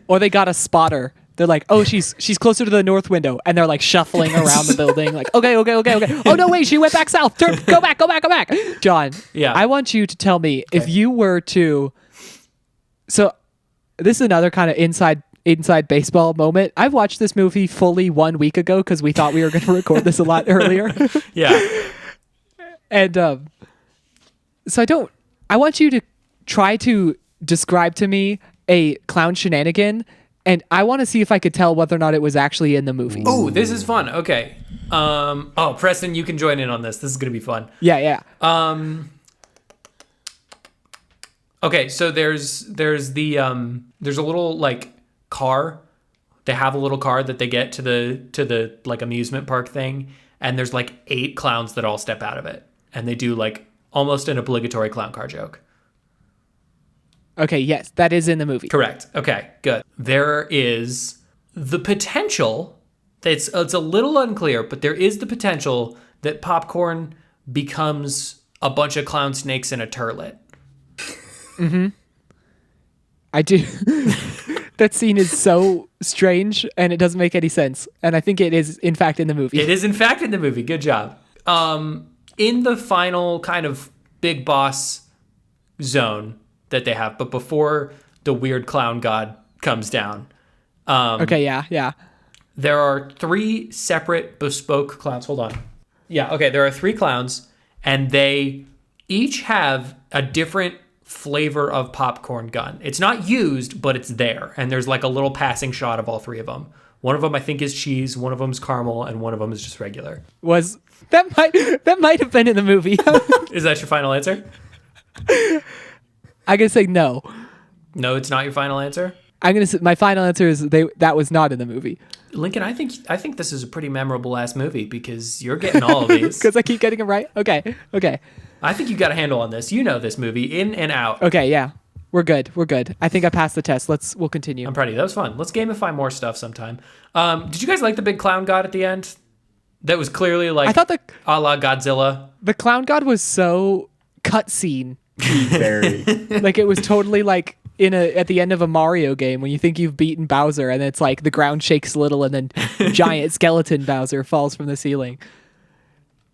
Or they got a spotter. They're like, oh, she's closer to the north window, and they're like shuffling around the building, like, okay. Oh no, wait, she went back south. Go back. John, yeah, I want you to tell me if you were to. So, this is another kind of inside baseball moment. I've watched this movie fully 1 week ago because we thought we were going to record this a lot earlier. Yeah, and so I want you to try to describe to me a clown shenanigan. And I want to see if I could tell whether or not it was actually in the movie. Oh, this is fun. Okay. Preston, you can join in on this. This is going to be fun. Yeah. Okay, so there's a little like car. They have a little car that they get to the like amusement park thing, and there's like 8 clowns that all step out of it, and they do like almost an obligatory clown car joke. Okay, yes, that is in the movie. Correct. Okay, good. There is the potential, it's a little unclear, but there is the potential that Popcorn becomes a bunch of clown snakes in a turlet. Mm-hmm. I do. That scene is so strange, and it doesn't make any sense. And I think it is, in fact, in the movie. It is, in fact, in the movie. Good job. In the final kind of big boss zone that they have, but before the weird clown god comes down. Okay, yeah. There are 3 separate bespoke clowns. Hold on. Yeah, okay, there are 3 clowns, and they each have a different flavor of popcorn gun. It's not used, but it's there, and there's like a little passing shot of all 3 of them. One of them I think is cheese, one of them is caramel, and one of them is just regular. That might have been in the movie. Is that your final answer? I'm gonna say no. No, it's not your final answer? I'm gonna say my final answer is that was not in the movie. Lincoln, I think this is a pretty memorable ass movie because you're getting all of these. Because I keep getting them right. Okay. I think you got a handle on this. You know this movie in and out. Okay, yeah, we're good. I think I passed the test. We'll continue. I'm proud of you. That was fun. Let's gamify more stuff sometime. Did you guys like the big clown god at the end? That was clearly like I thought a la Godzilla. The clown god was so cutscene. Very. Like it was totally like at the end of a Mario game when you think you've beaten Bowser and it's like the ground shakes a little and then giant skeleton Bowser falls from the ceiling.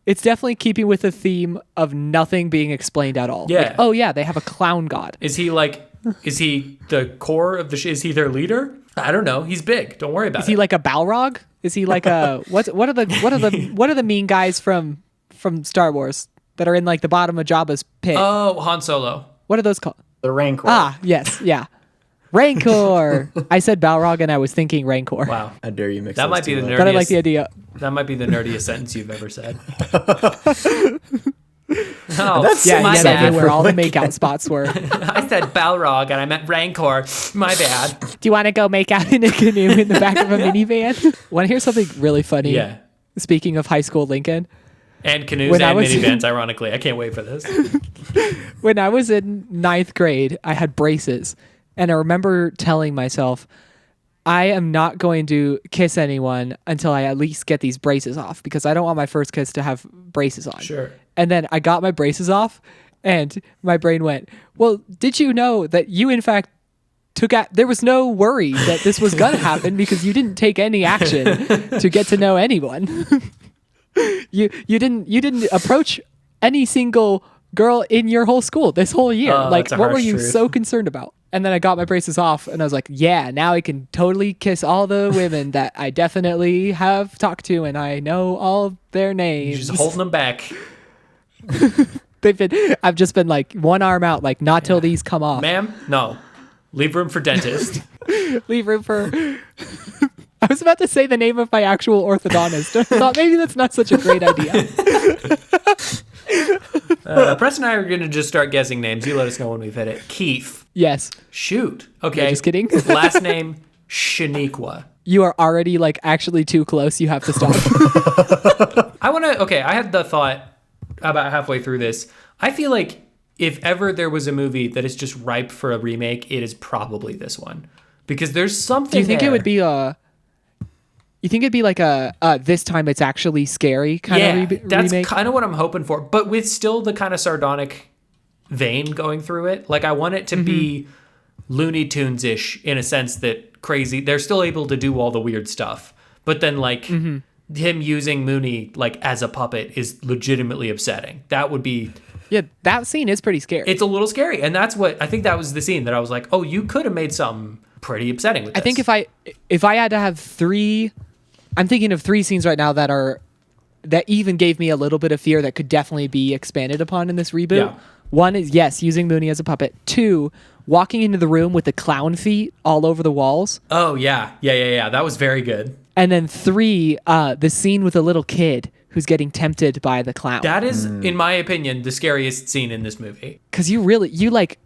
It's definitely keeping with the theme of nothing being explained at all. Yeah. Like, oh yeah, they have a clown god. Is he the core of is he their leader? I don't know. He's big. Don't worry about it. Is he like a Balrog? Is he like a what are the mean guys from Star Wars that are in like the bottom of Jabba's pit? Oh, Han Solo. What are those called? The Rancor. Ah, yes, yeah. Rancor. I said Balrog and I was thinking Rancor. Wow. How dare you mix That those might be two the up. nerdiest. But I like the idea. That might be the nerdiest sentence you've ever said. Oh, That's Yeah, my yeah, bad. they knew where all the makeout spots were. I said Balrog and I meant Rancor. My bad. Do you want to go make out in a canoe in the back of a minivan? Want to hear something really funny? Yeah. Speaking of high school Lincoln, And canoes When I and was- minivans, ironically. I can't wait for this. when I was in ninth grade, I had braces. And I remember telling myself, I am not going to kiss anyone until I at least get these braces off because I don't want my first kiss to have braces on. Sure. And then I got my braces off and my brain went, well, did you know that you in fact there was no worry that this was going to happen because you didn't take any action to get to know anyone. you didn't approach any single girl in your whole school this whole year. Oh, Like, that's a what were harsh you truth. so concerned about? And then I got my braces off and I was like, yeah, now I can totally kiss all the women that I definitely have talked to and I know all their names. You're just holding them back. I've just been like one arm out, like not till these come off. Ma'am, no. Leave room for dentist. Leave room for. I was about to say the name of my actual orthodontist. I thought maybe that's not such a great idea. Press and I are going to just start guessing names. You let us know when we've hit it. Keith. Yes, Shoot. Okay. Yeah, just kidding. Last name, Shaniqua. you are already like actually too close. You have to stop. I had the thought about halfway through this. I feel like if ever there was a movie that is just ripe for a remake, it is probably this one. Because there's something Do you think there. it would be a? You think it'd be like a this time it's actually scary kind of that's remake? kind of what I'm hoping for, but with still the kind of sardonic vein going through it. Like I want it to be Looney Tunes-ish in a sense that crazy. They're still able to do all the weird stuff, but then like him using Mooney like as a puppet is legitimately upsetting. That would be. Yeah, that scene is pretty scary. It's a little scary, and that's what I think. That was the scene that I was like, oh, you could have made something pretty upsetting with this. I think if I had to have three, I'm thinking of three scenes right now that even gave me a little bit of fear that could definitely be expanded upon in this reboot. Yeah. One is, yes, using Mooney as a puppet. Two, walking into the room with the clown feet all over the walls. Oh yeah. That was very good. And then three, the scene with the little kid who's getting tempted by the clown. That is, in my opinion, the scariest scene in this movie. Because you like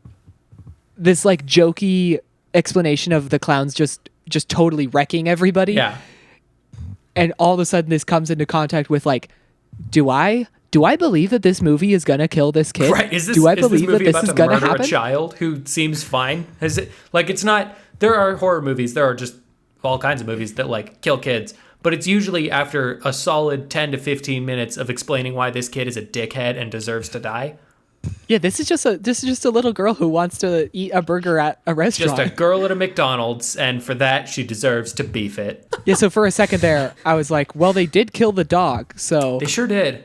this like jokey explanation of the clowns just totally wrecking everybody. Yeah. And all of a sudden this comes into contact with like, do I believe that this movie is gonna kill this kid? Right? Is this do I is this believe that movie this about is to gonna murder happen? a child who seems fine? Is it like it's not? There are horror movies. There are just all kinds of movies that like kill kids, but it's usually after a solid 10 to 15 minutes of explaining why this kid is a dickhead and deserves to die. Yeah, this is just a little girl who wants to eat a burger at a restaurant. Just a girl at a McDonald's, and for that she deserves to beef it. Yeah, so for a second there, I was like, well, they did kill the dog, so They sure did.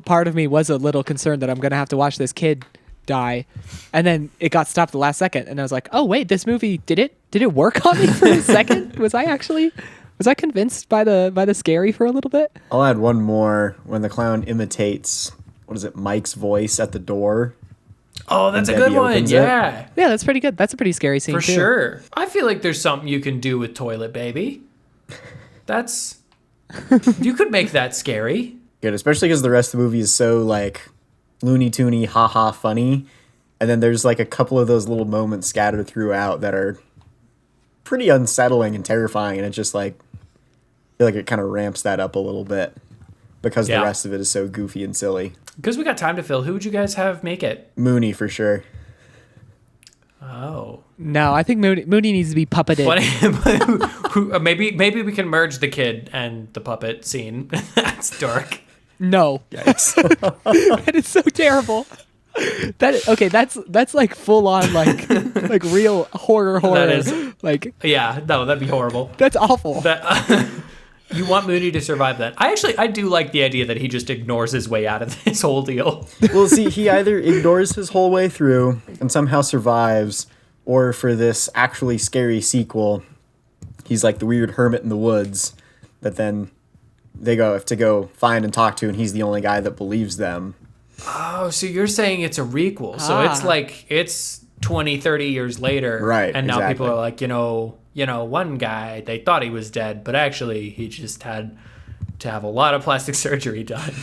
part of me was a little concerned that I'm gonna have to watch this kid die, and then it got stopped the last second, and I was like, oh wait, this movie did it work on me for a second? Was I convinced by the scary for a little bit? I'll add one more when the clown imitates, what is it, Mike's voice at the door. Oh, that's a Debbie good one. opens it. Yeah. Yeah, that's pretty good. That's a pretty scary scene For too. sure. I feel like there's something you can do with Toilet Baby. That's... You could make that scary. Good, especially because the rest of the movie is so like Looney Toony, haha funny. And then there's like a couple of those little moments scattered throughout that are pretty unsettling and terrifying. And it just like, I feel like it kind of ramps that up a little bit because Yeah. the rest of it is so goofy and silly. Because we got time to fill, who would you guys have make it? Mooney for sure. Oh. No, I think Mooney needs to be puppeted. Maybe we can merge the kid and the puppet scene. That's dark. No, that is so terrible. That's like full on like real horror. That is- like Yeah, no, that'd be horrible. that's awful. That you want Mooney to survive that. I do like the idea that he just ignores his way out of this whole deal. Well, see, he either ignores his whole way through and somehow survives, or for this actually scary sequel, he's like the weird hermit in the woods that then they have to go find and talk to, and he's the only guy that believes them. Oh, so you're saying it's a requel. So it's like it's 20, 30 years later. Right, And now exactly. people are like, one guy, they thought he was dead, but actually he just had to have a lot of plastic surgery done.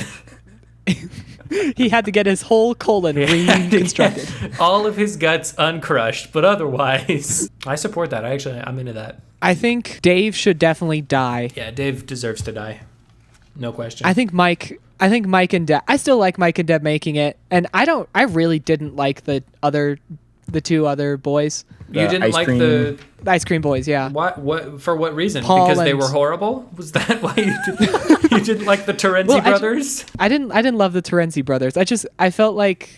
He had to get his whole colon reconstructed. All of his guts uncrushed, but otherwise, I support that. I'm into that. I think Dave should definitely die. Yeah, Dave deserves to die. No question. I think Mike and Deb. I still like Mike and Deb making it, and I really didn't like the two other boys, you didn't ice like cream. the the ice cream boys. Yeah. what for what reason? Paul Because they and- were horrible? Was that why you didn't like the Terenzi Well, brothers? I didn't love the Terenzi brothers. I felt like,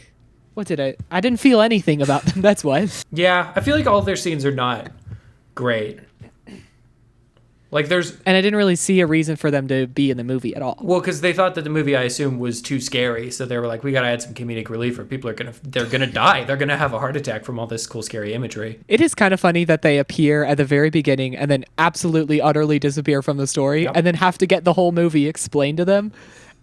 I didn't feel anything about them. That's what. Yeah, I feel like all of their scenes are not great. Like there's And I didn't really see a reason for them to be in the movie at all. well, because they thought that the movie, I assume, was too scary, so they were like, we gotta add some comedic relief, or people they're gonna die. They're gonna have a heart attack from all this cool, scary imagery. It is kind of funny that they appear at the very beginning and then absolutely, utterly disappear from the story, Yep. and then have to get the whole movie explained to them,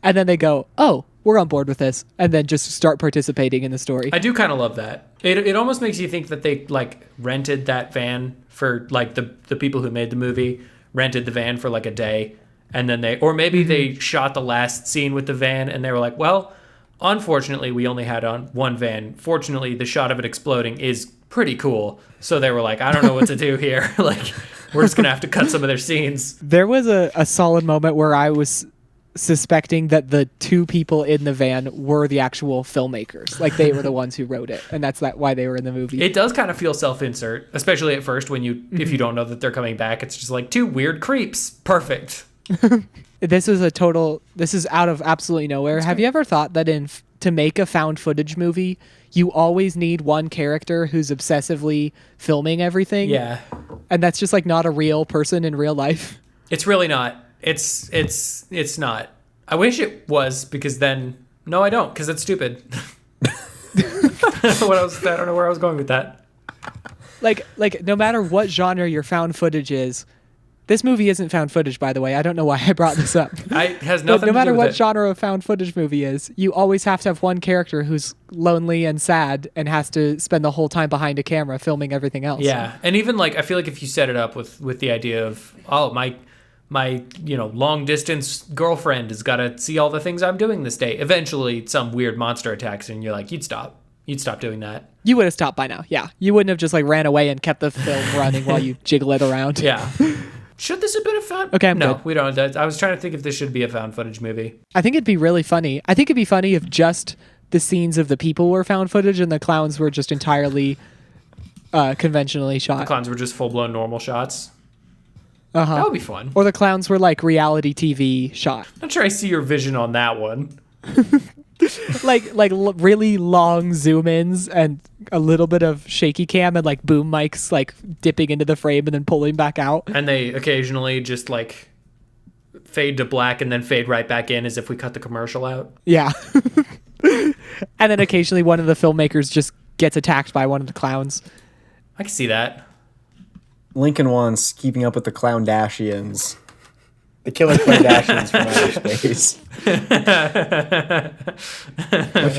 and then they go, "Oh, we're on board with this," and then just start participating in the story. I do kind of love that. It almost makes you think that they like rented that van for like the people who made the movie rented the van for like a day, and then they shot the last scene with the van and they were like, well, unfortunately we only had on one van. Fortunately, the shot of it exploding is pretty cool. So they were like, I don't know what to do here. Like, we're just gonna have to cut some of their scenes. There was a solid moment where I was suspecting that the two people in the van were the actual filmmakers, like they were the ones who wrote it, and that's why they were in the movie. It does kind of feel self-insert, especially at first when if you don't know that they're coming back. It's just like two weird creeps. Perfect. This is out of absolutely nowhere. Have you ever thought that to make a found footage movie, you always need one character who's obsessively filming everything? Yeah. And that's just like not a real person in real life. It's really not. It's not. I wish it was, because then no, I don't, because it's stupid. What else? I don't know where I was going with that. Like no matter what genre your found footage is, this movie isn't found footage, by the way. I don't know why I brought this up. It has But nothing. no to matter do with what it. genre of found footage movie is, you always have to have one character who's lonely and sad and has to spend the whole time behind a camera filming everything else. Yeah, and even like I feel like if you set it up with the idea of my long distance girlfriend has got to see all the things I'm doing this day. Eventually, some weird monster attacks, and you're like, you'd stop doing that. You would have stopped by now. Yeah. You wouldn't have just like ran away and kept the film running while you jiggle it around. Yeah. Should this have been a found? Okay, I'm no, good. we don't. I was trying to think if this should be a found footage movie. I think it'd be really funny. I think it'd be funny if just the scenes of the people were found footage and the clowns were just entirely conventionally shot. Clowns were just full blown normal shots. Uh-huh. That would be fun. Or the clowns were like reality TV shot. Not sure I see your vision on that one. Really long zoom ins and a little bit of shaky cam and like boom mics like dipping into the frame and then pulling back out. And they occasionally just like fade to black and then fade right back in as if we cut the commercial out. Yeah. And then occasionally one of the filmmakers just gets attacked by one of the clowns. I can see that. Lincoln wants Keeping Up with the Clowndashians. The killer Clowndashians from outer space. Which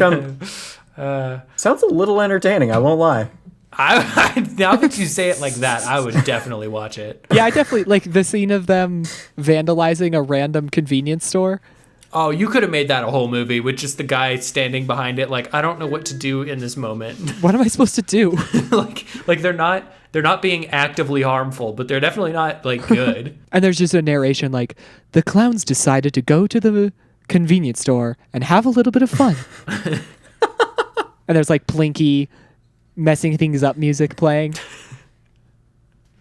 sounds a little entertaining, I won't lie. Now that you say it like that, I would definitely watch it. Yeah, I definitely like the scene of them vandalizing a random convenience store. Oh, you could have made that a whole movie with just the guy standing behind it. Like, I don't know what to do in this moment. What am I supposed to do? like they're not being actively harmful, but they're definitely not like good. And there's just a narration like, the clowns decided to go to the convenience store and have a little bit of fun. And there's like Plinky messing things up music playing.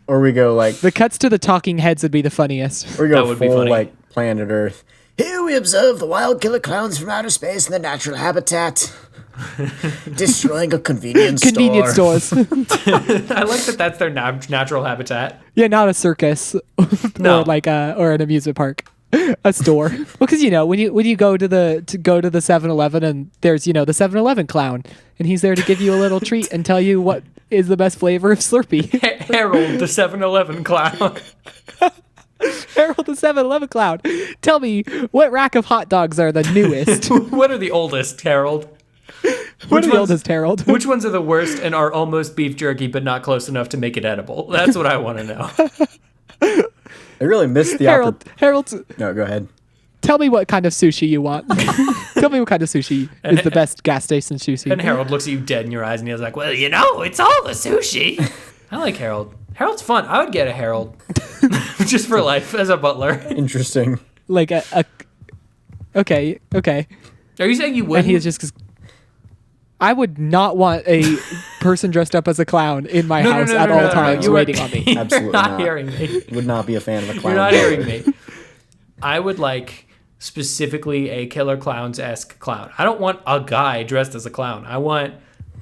Or we go like, The cuts to the talking heads would be the funniest. or we That go would be full funny. like Planet Earth. Here we observe the wild killer clowns from outer space in their natural habitat, destroying a convenience Stores. I like that that's their natural habitat. Yeah, not a circus. No. or an amusement park. A store. Well, because when you go to the 7-Eleven and there's the 7-Eleven clown and he's there to give you a little treat and tell you what is the best flavor of Slurpee. Harold, the 7-Eleven clown. Harold the 7-Eleven clown. Tell me what rack of hot dogs are the newest. What are the oldest, Harold? What are the ones- oldest, Harold? Which ones are the worst and are almost beef jerky but not close enough to make it edible? That's what I want to know. They really missed the Harold, No, go ahead. tell me what kind of sushi you want. Tell me what kind of sushi is the best gas station sushi. And Harold looks at you dead in your eyes and he's like, well, it's all the sushi. I like Harold. Harold's fun. I would get a Harold. Just for life as a butler. Interesting. Like okay. Are you saying you And wouldn't? he is just. I would not want a person dressed up as a clown in my house at all times waiting on me. Absolutely You're not not. hearing me. Would not be a fan of a clown. You're not hearing me. I would like specifically a Killer Klowns-esque clown. I don't want a guy dressed as a clown. I want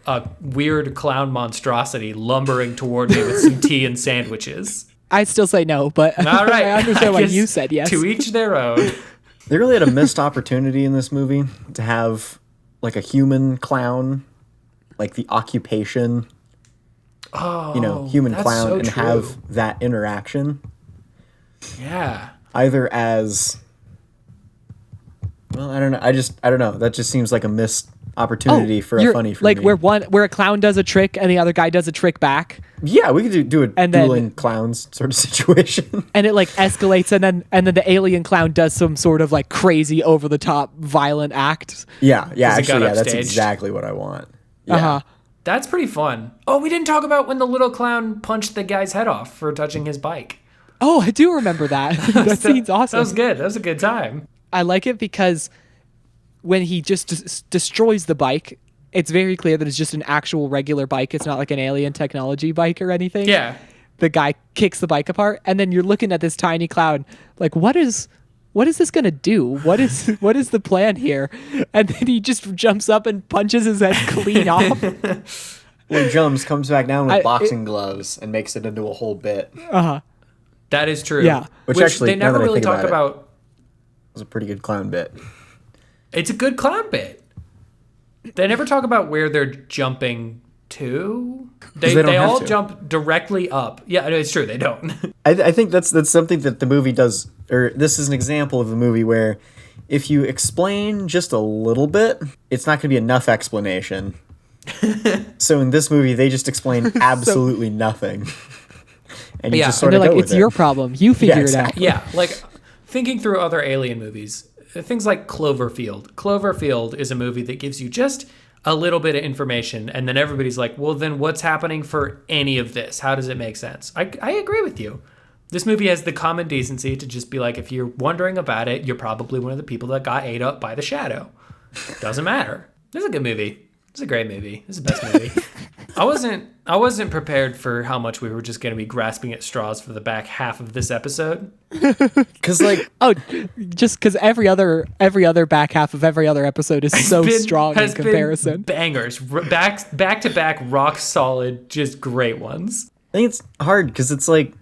a weird clown monstrosity lumbering toward me with some tea and sandwiches. I still say no, but All right. I understand why guess you said yes. To each their own. They really had a missed opportunity in this movie to have like a human clown, like the occupation, human that's clown, so and true. have that interaction Yeah. either as, well, I don't know. I don't know. That just seems like a missed opportunity for a you're- funny for like me. where a clown does a trick and the other guy does a trick back, Yeah, we could do a And then- dueling clowns sort of situation. and it like escalates, and then the alien clown does some sort of like crazy over the top violent act. Yeah, it got actually, yeah, that's upstaged. exactly what I want. Yeah. Uh-huh. That's pretty fun. Oh, we didn't talk about when the little clown punched the guy's head off for touching his bike. Oh, I do remember that. That scene's awesome. That was good. That was a good time. I like it because when he just destroys the bike, it's very clear that it's just an actual regular bike. It's not like an alien technology bike or anything. Yeah. The guy kicks the bike apart, and then you're looking at this tiny clown like, what is this gonna do? What is the plan here? And then he just jumps up and punches his head clean off. When he jumps, comes back down with I- boxing gloves and makes it into a whole bit. It That is true. Yeah. Which actually, they now never that I really think talk about it- about. was a pretty good clown bit. It's a good clown bit. They never talk about where they're jumping to. they don't They have all to. jump directly up. Yeah, it's true. They don't. I think that's something that the movie does, or this is an example of a movie where if you explain just a little bit, it's not going to be enough explanation. So in this movie, they just explain absolutely nothing. And you Yeah. just sort They're of like, go with it's it. your problem. You figure it out. exactly. Yeah, like thinking through other alien movies, things like Cloverfield. Cloverfield is a movie that gives you just a little bit of information, and then everybody's like, well, then what's happening for any of this? How does it make sense? I agree with you. This movie has the common decency to just be like, if you're wondering about it, you're probably one of the people that got ate up by the shadow. Doesn't matter. This is a good movie. This is a great movie. This is the best movie. I wasn't prepared for how much we were just going to be grasping at straws for the back half of this episode. Because, like, Oh, just because every other back half of every other episode is so strong in has been comparison. bangers, back to back, rock solid, just great ones. I think it's hard because it's like,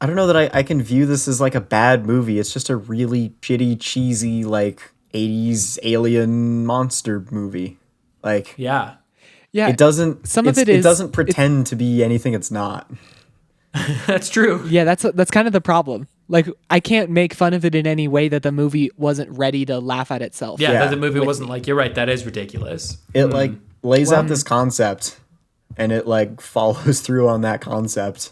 I don't know that I can view this as like a bad movie. It's just a really shitty, cheesy, like 80s alien monster movie. Like, Yeah. Yeah, it doesn't, Some of it's- it is- doesn't pretend to be anything it's not. That's true. Yeah, that's kind of the problem. Like, I can't make fun of it in any way that the movie wasn't ready to laugh at itself. Yeah, Yeah. the movie wasn't like, you're right, that is ridiculous. It like lays out this concept and it like follows through on that concept.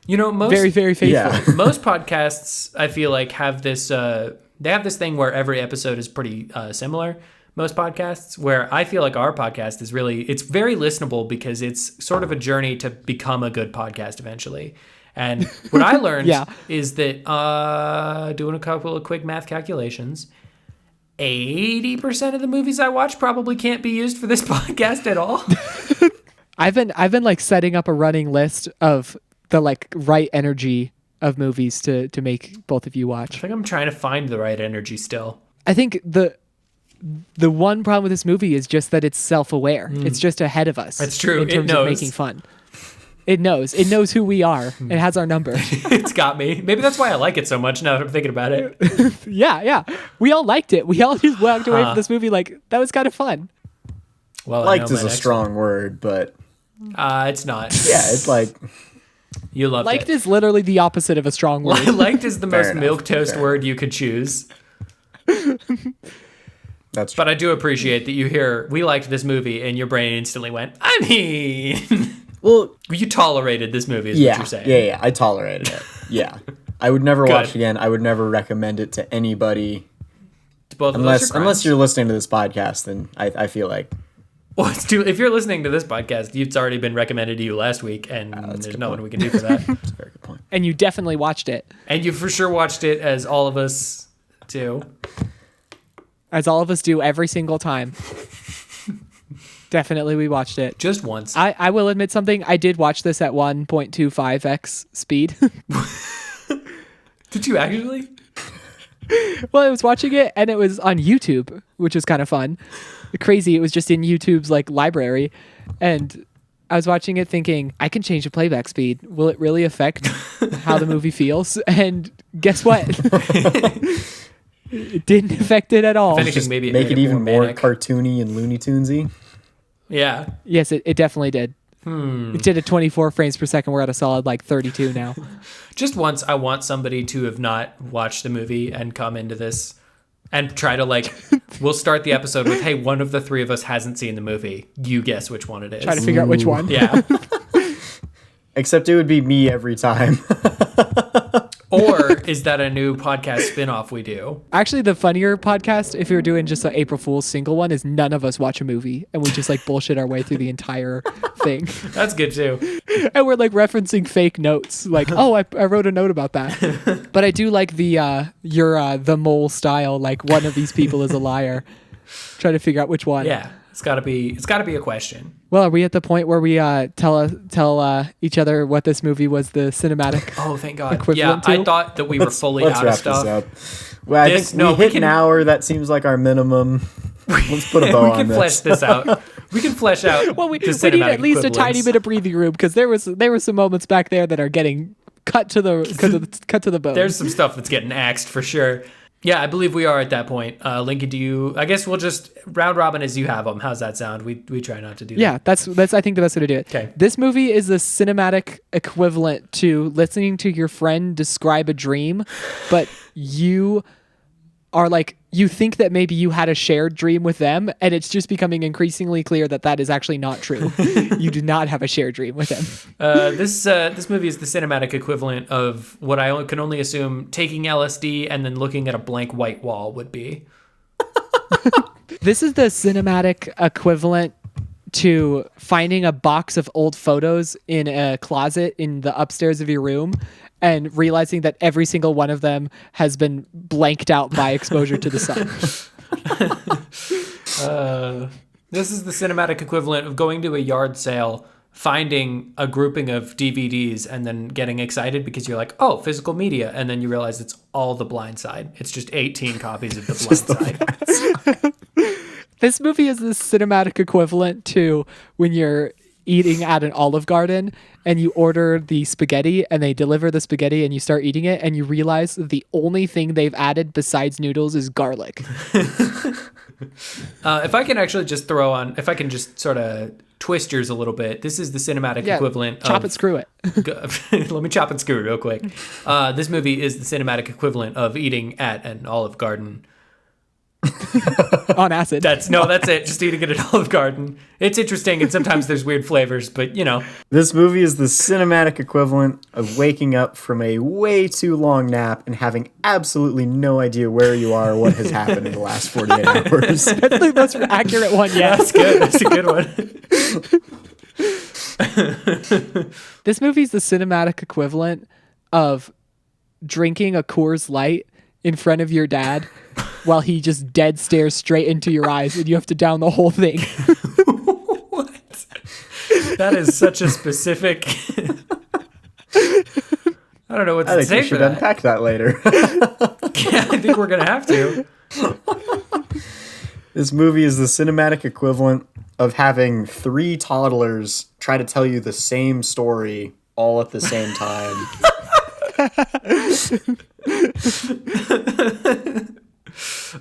You know, most Very, very faithful. Yeah. most podcasts, I feel like, have this they have this thing where every episode is pretty similar. Most podcasts, where I feel like our podcast is it's very listenable because it's sort of a journey to become a good podcast eventually. And what I learned Yeah. is that doing a couple of quick math calculations, 80% of the movies I watch probably can't be used for this podcast at all. I've been like setting up a running list of the like right energy of movies to make both of you I watch. think I'm trying to find the right energy still. I think the one problem with this movie is just that it's self-aware. It's just ahead of us. That's true. In It terms of knows. making fun. It knows who we are. It has our number. It's got me. Maybe that's why I like it so much now that I'm thinking about it. Yeah. We all liked it. We all just walked away from this movie like that was kind of fun. Well, I Liked know is my a next strong word, but one. It's not. yeah, it's like, You loved Liked it. is literally the opposite of a strong word. Liked is the most enough. milquetoast Fair word you could choose. That's true. But I do appreciate that you hear, we liked this movie, and your brain instantly went, I mean... Well, you tolerated this movie, is yeah, what you're saying. yeah, I tolerated it. Yeah. I would never watch it again. I would never recommend it to anybody. Both of those are crimes. Unless you're listening to this podcast, then I feel like... Well, if you're listening to this podcast, it's already been recommended to you last week, and there's nothing we can do for that. That's a very good point. And you definitely watched it. And you for sure watched it, as all of us do. As all of us do every single time. Definitely we watched it. Just once. I will admit something. I did watch this at 1.25x speed. Did you actually? Well, I was watching it and it was on YouTube, which was kind of fun. Crazy. It was just in YouTube's like library. And I was watching it thinking, I can change the playback speed. Will it really affect how the movie feels? And guess what? It didn't affect it at all. If anything, maybe Make it even more manic. cartoony and Looney Tunesy. Yeah. Yes, it definitely did. It did at 24 frames per second. We're at a solid like 32 now. Just once, I want somebody to have not watched the movie and come into this and try to like, we'll start the episode with, hey, one of the three of us hasn't seen the movie. You guess which one it is. Try to figure out which one. Yeah. Except it would be me every time. Or is that a new podcast spin-off we do? Actually, the funnier podcast, if you're doing just an April Fool's single one, is none of us watch a movie and we just like bullshit our way through the entire thing. That's good too. And we're like referencing fake notes. Like, oh, I wrote a note about that. But I do like the the mole style. Like one of these people is a liar. Try to figure out which one. Yeah. It's gotta be a question. Well, are we at the point where we tell each other what this movie was the cinematic? Oh, thank God. Equivalent Yeah, to? I thought that we were fully Let's out wrap of stuff. this up. Well, I think we hit an hour. That seems like our minimum. Let's put a bow we on can this. flesh this out. We can flesh out. Well, we the need cinematic at least a tiny equivalents. bit of breathing room because there were some moments back there that are getting cut to the bone. There's some stuff that's getting axed for sure. Yeah, I believe we are at that point. Lincoln, do you? I guess we'll just round robin as you have them. How's that sound? We try not to do that. Yeah, that's I think the best way to do it. Okay. This movie is the cinematic equivalent to listening to your friend describe a dream, but you are like, you think that maybe you had a shared dream with them, and it's just becoming increasingly clear that that is actually not true. You do not have a shared dream with them. This movie is the cinematic equivalent of what I can only assume taking LSD and then looking at a blank white wall would be. This is the cinematic equivalent to finding a box of old photos in a closet in the upstairs of your room and realizing that every single one of them has been blanked out by exposure to the sun. This is the cinematic equivalent of going to a yard sale, finding a grouping of DVDs, and then getting excited because you're like, oh, physical media. And then you realize it's all The Blind Side. It's just 18 copies of The Blind Side. This movie is the cinematic equivalent to when you're eating at an Olive Garden and you order the spaghetti and they deliver the spaghetti and you start eating it and you realize that the only thing they've added besides noodles is garlic. If I can actually just throw on, if I can just sort of twist yours a little bit, this is the cinematic equivalent chop of... and screw it. Let me chop and screw real quick. This movie is the cinematic equivalent of eating at an Olive Garden. On acid. That's it. Just eating at an Olive Garden. It's interesting, and sometimes there's weird flavors, but you know. This movie is the cinematic equivalent of waking up from a way too long nap and having absolutely no idea where you are or what has happened in the last 48 hours. That's the most accurate one yet. That's good. That's a good one. This movie's the cinematic equivalent of drinking a Coors Light in front of your dad while he just dead stares straight into your eyes and you have to down the whole thing. What? That is such a specific... I don't know what to I think say we for should that. unpack that later. Yeah, I think we're going to have to. This movie is the cinematic equivalent of having 3 toddlers try to tell you the same story all at the same time.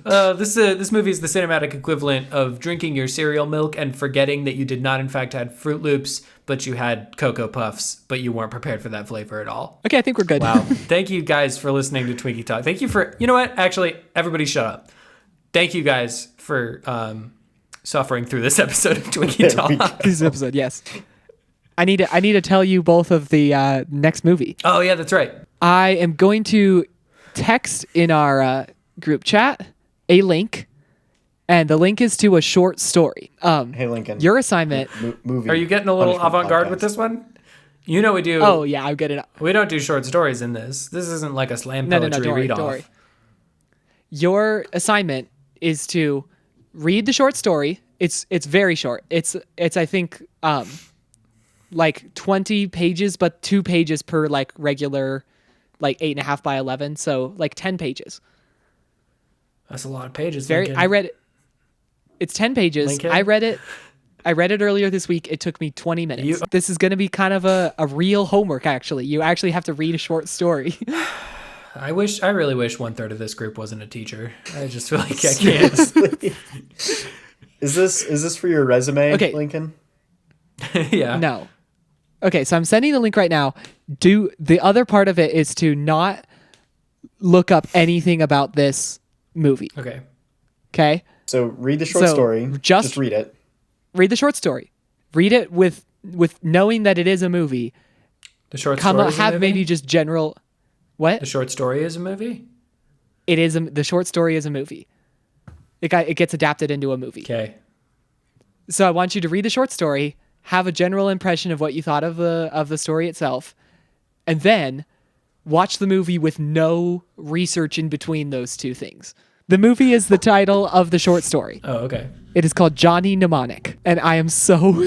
This movie is the cinematic equivalent of drinking your cereal milk and forgetting that you did not in fact had Fruit Loops, but you had Cocoa Puffs, but you weren't prepared for that flavor at all. Okay, I think we're good. Wow. Thank you guys for listening to Twinkie Talk. Thank you for, you know what? Actually, everybody shut up. thank you guys for suffering through this episode of Twinkie Talk. This episode, yes. I need to tell you both of the next movie. Oh yeah, that's right. I am going to text in our group chat a link, and the link is to a short story. Hey, Lincoln. Your assignment. Movie. Are you getting a little punishment avant-garde podcast. with this one? You know we do. Oh yeah, I'm getting. We don't do short stories in this. This isn't like a slam No, poetry don't worry, read-off. don't worry. Your assignment is to read the short story. It's very short. It's I think like 20 pages, but 2 pages per like regular, like 8.5 by 11. So like 10 pages. That's a lot of pages. Very. Lincoln. I read it. It's 10 pages. Lincoln? I read it earlier this week. It took me 20 minutes. This is going to be kind of a real homework, actually. You actually have to read a short story. I really wish 1/3 of this group wasn't a teacher. I just feel like I can't. Is this for your resume, Okay. Lincoln? Yeah. No. Okay, so I'm sending the link right now. The other part of it is to not look up anything about this movie. Okay. Okay? So read the short So, story. just- Just read it. Read the short story. Read it with knowing that it is a movie. The short Come story up, is a have movie? maybe just general. What? The short story is a movie? It is the short story is a movie. It gets adapted into a movie. Okay. So I want you to read the short story, have a general impression of what you thought of the story itself, and then watch the movie with no research in between those two things. The movie is the title of the short story. Oh, okay. It is called Johnny Mnemonic, and I am so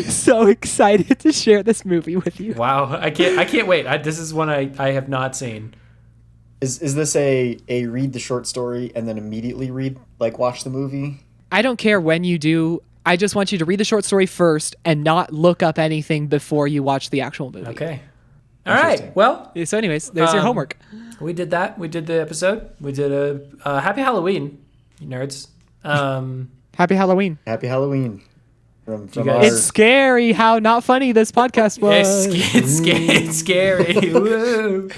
excited to share this movie with you. Wow. I can't wait. This is one I have not seen. Is this a read the short story and then immediately watch the movie? I don't care when you do. I just want you to read the short story first and not look up anything before you watch the actual movie. Okay. All right. Well, So anyways, there's your homework. we did that. We did the episode. We did a happy Halloween, you nerds. Happy Halloween. Happy Halloween. From guys- our, It's scary how not funny this podcast was. It's scary. Woo.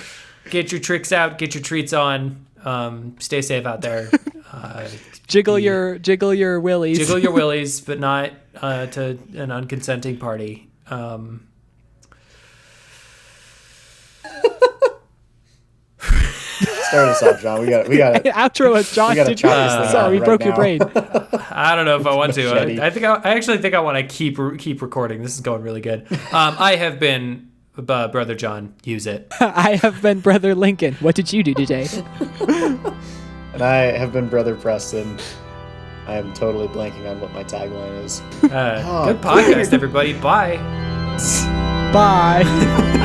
Get your tricks out. Get your treats on. Stay safe out there. Jiggle your willies. Jiggle your willies, but not to an unconsenting party. start us off, John. We got Outro us, John. We gotta Did chop you- this thing Sorry, out we right broke your now. brain. I don't know if I want to. Machete. I actually want to keep recording. This is going really good. I have been Brother John. Use it. I have been Brother Lincoln. What did you do today? And I have been Brother Preston. I am totally blanking on what my tagline is. Good podcast, everybody. Bye. Bye.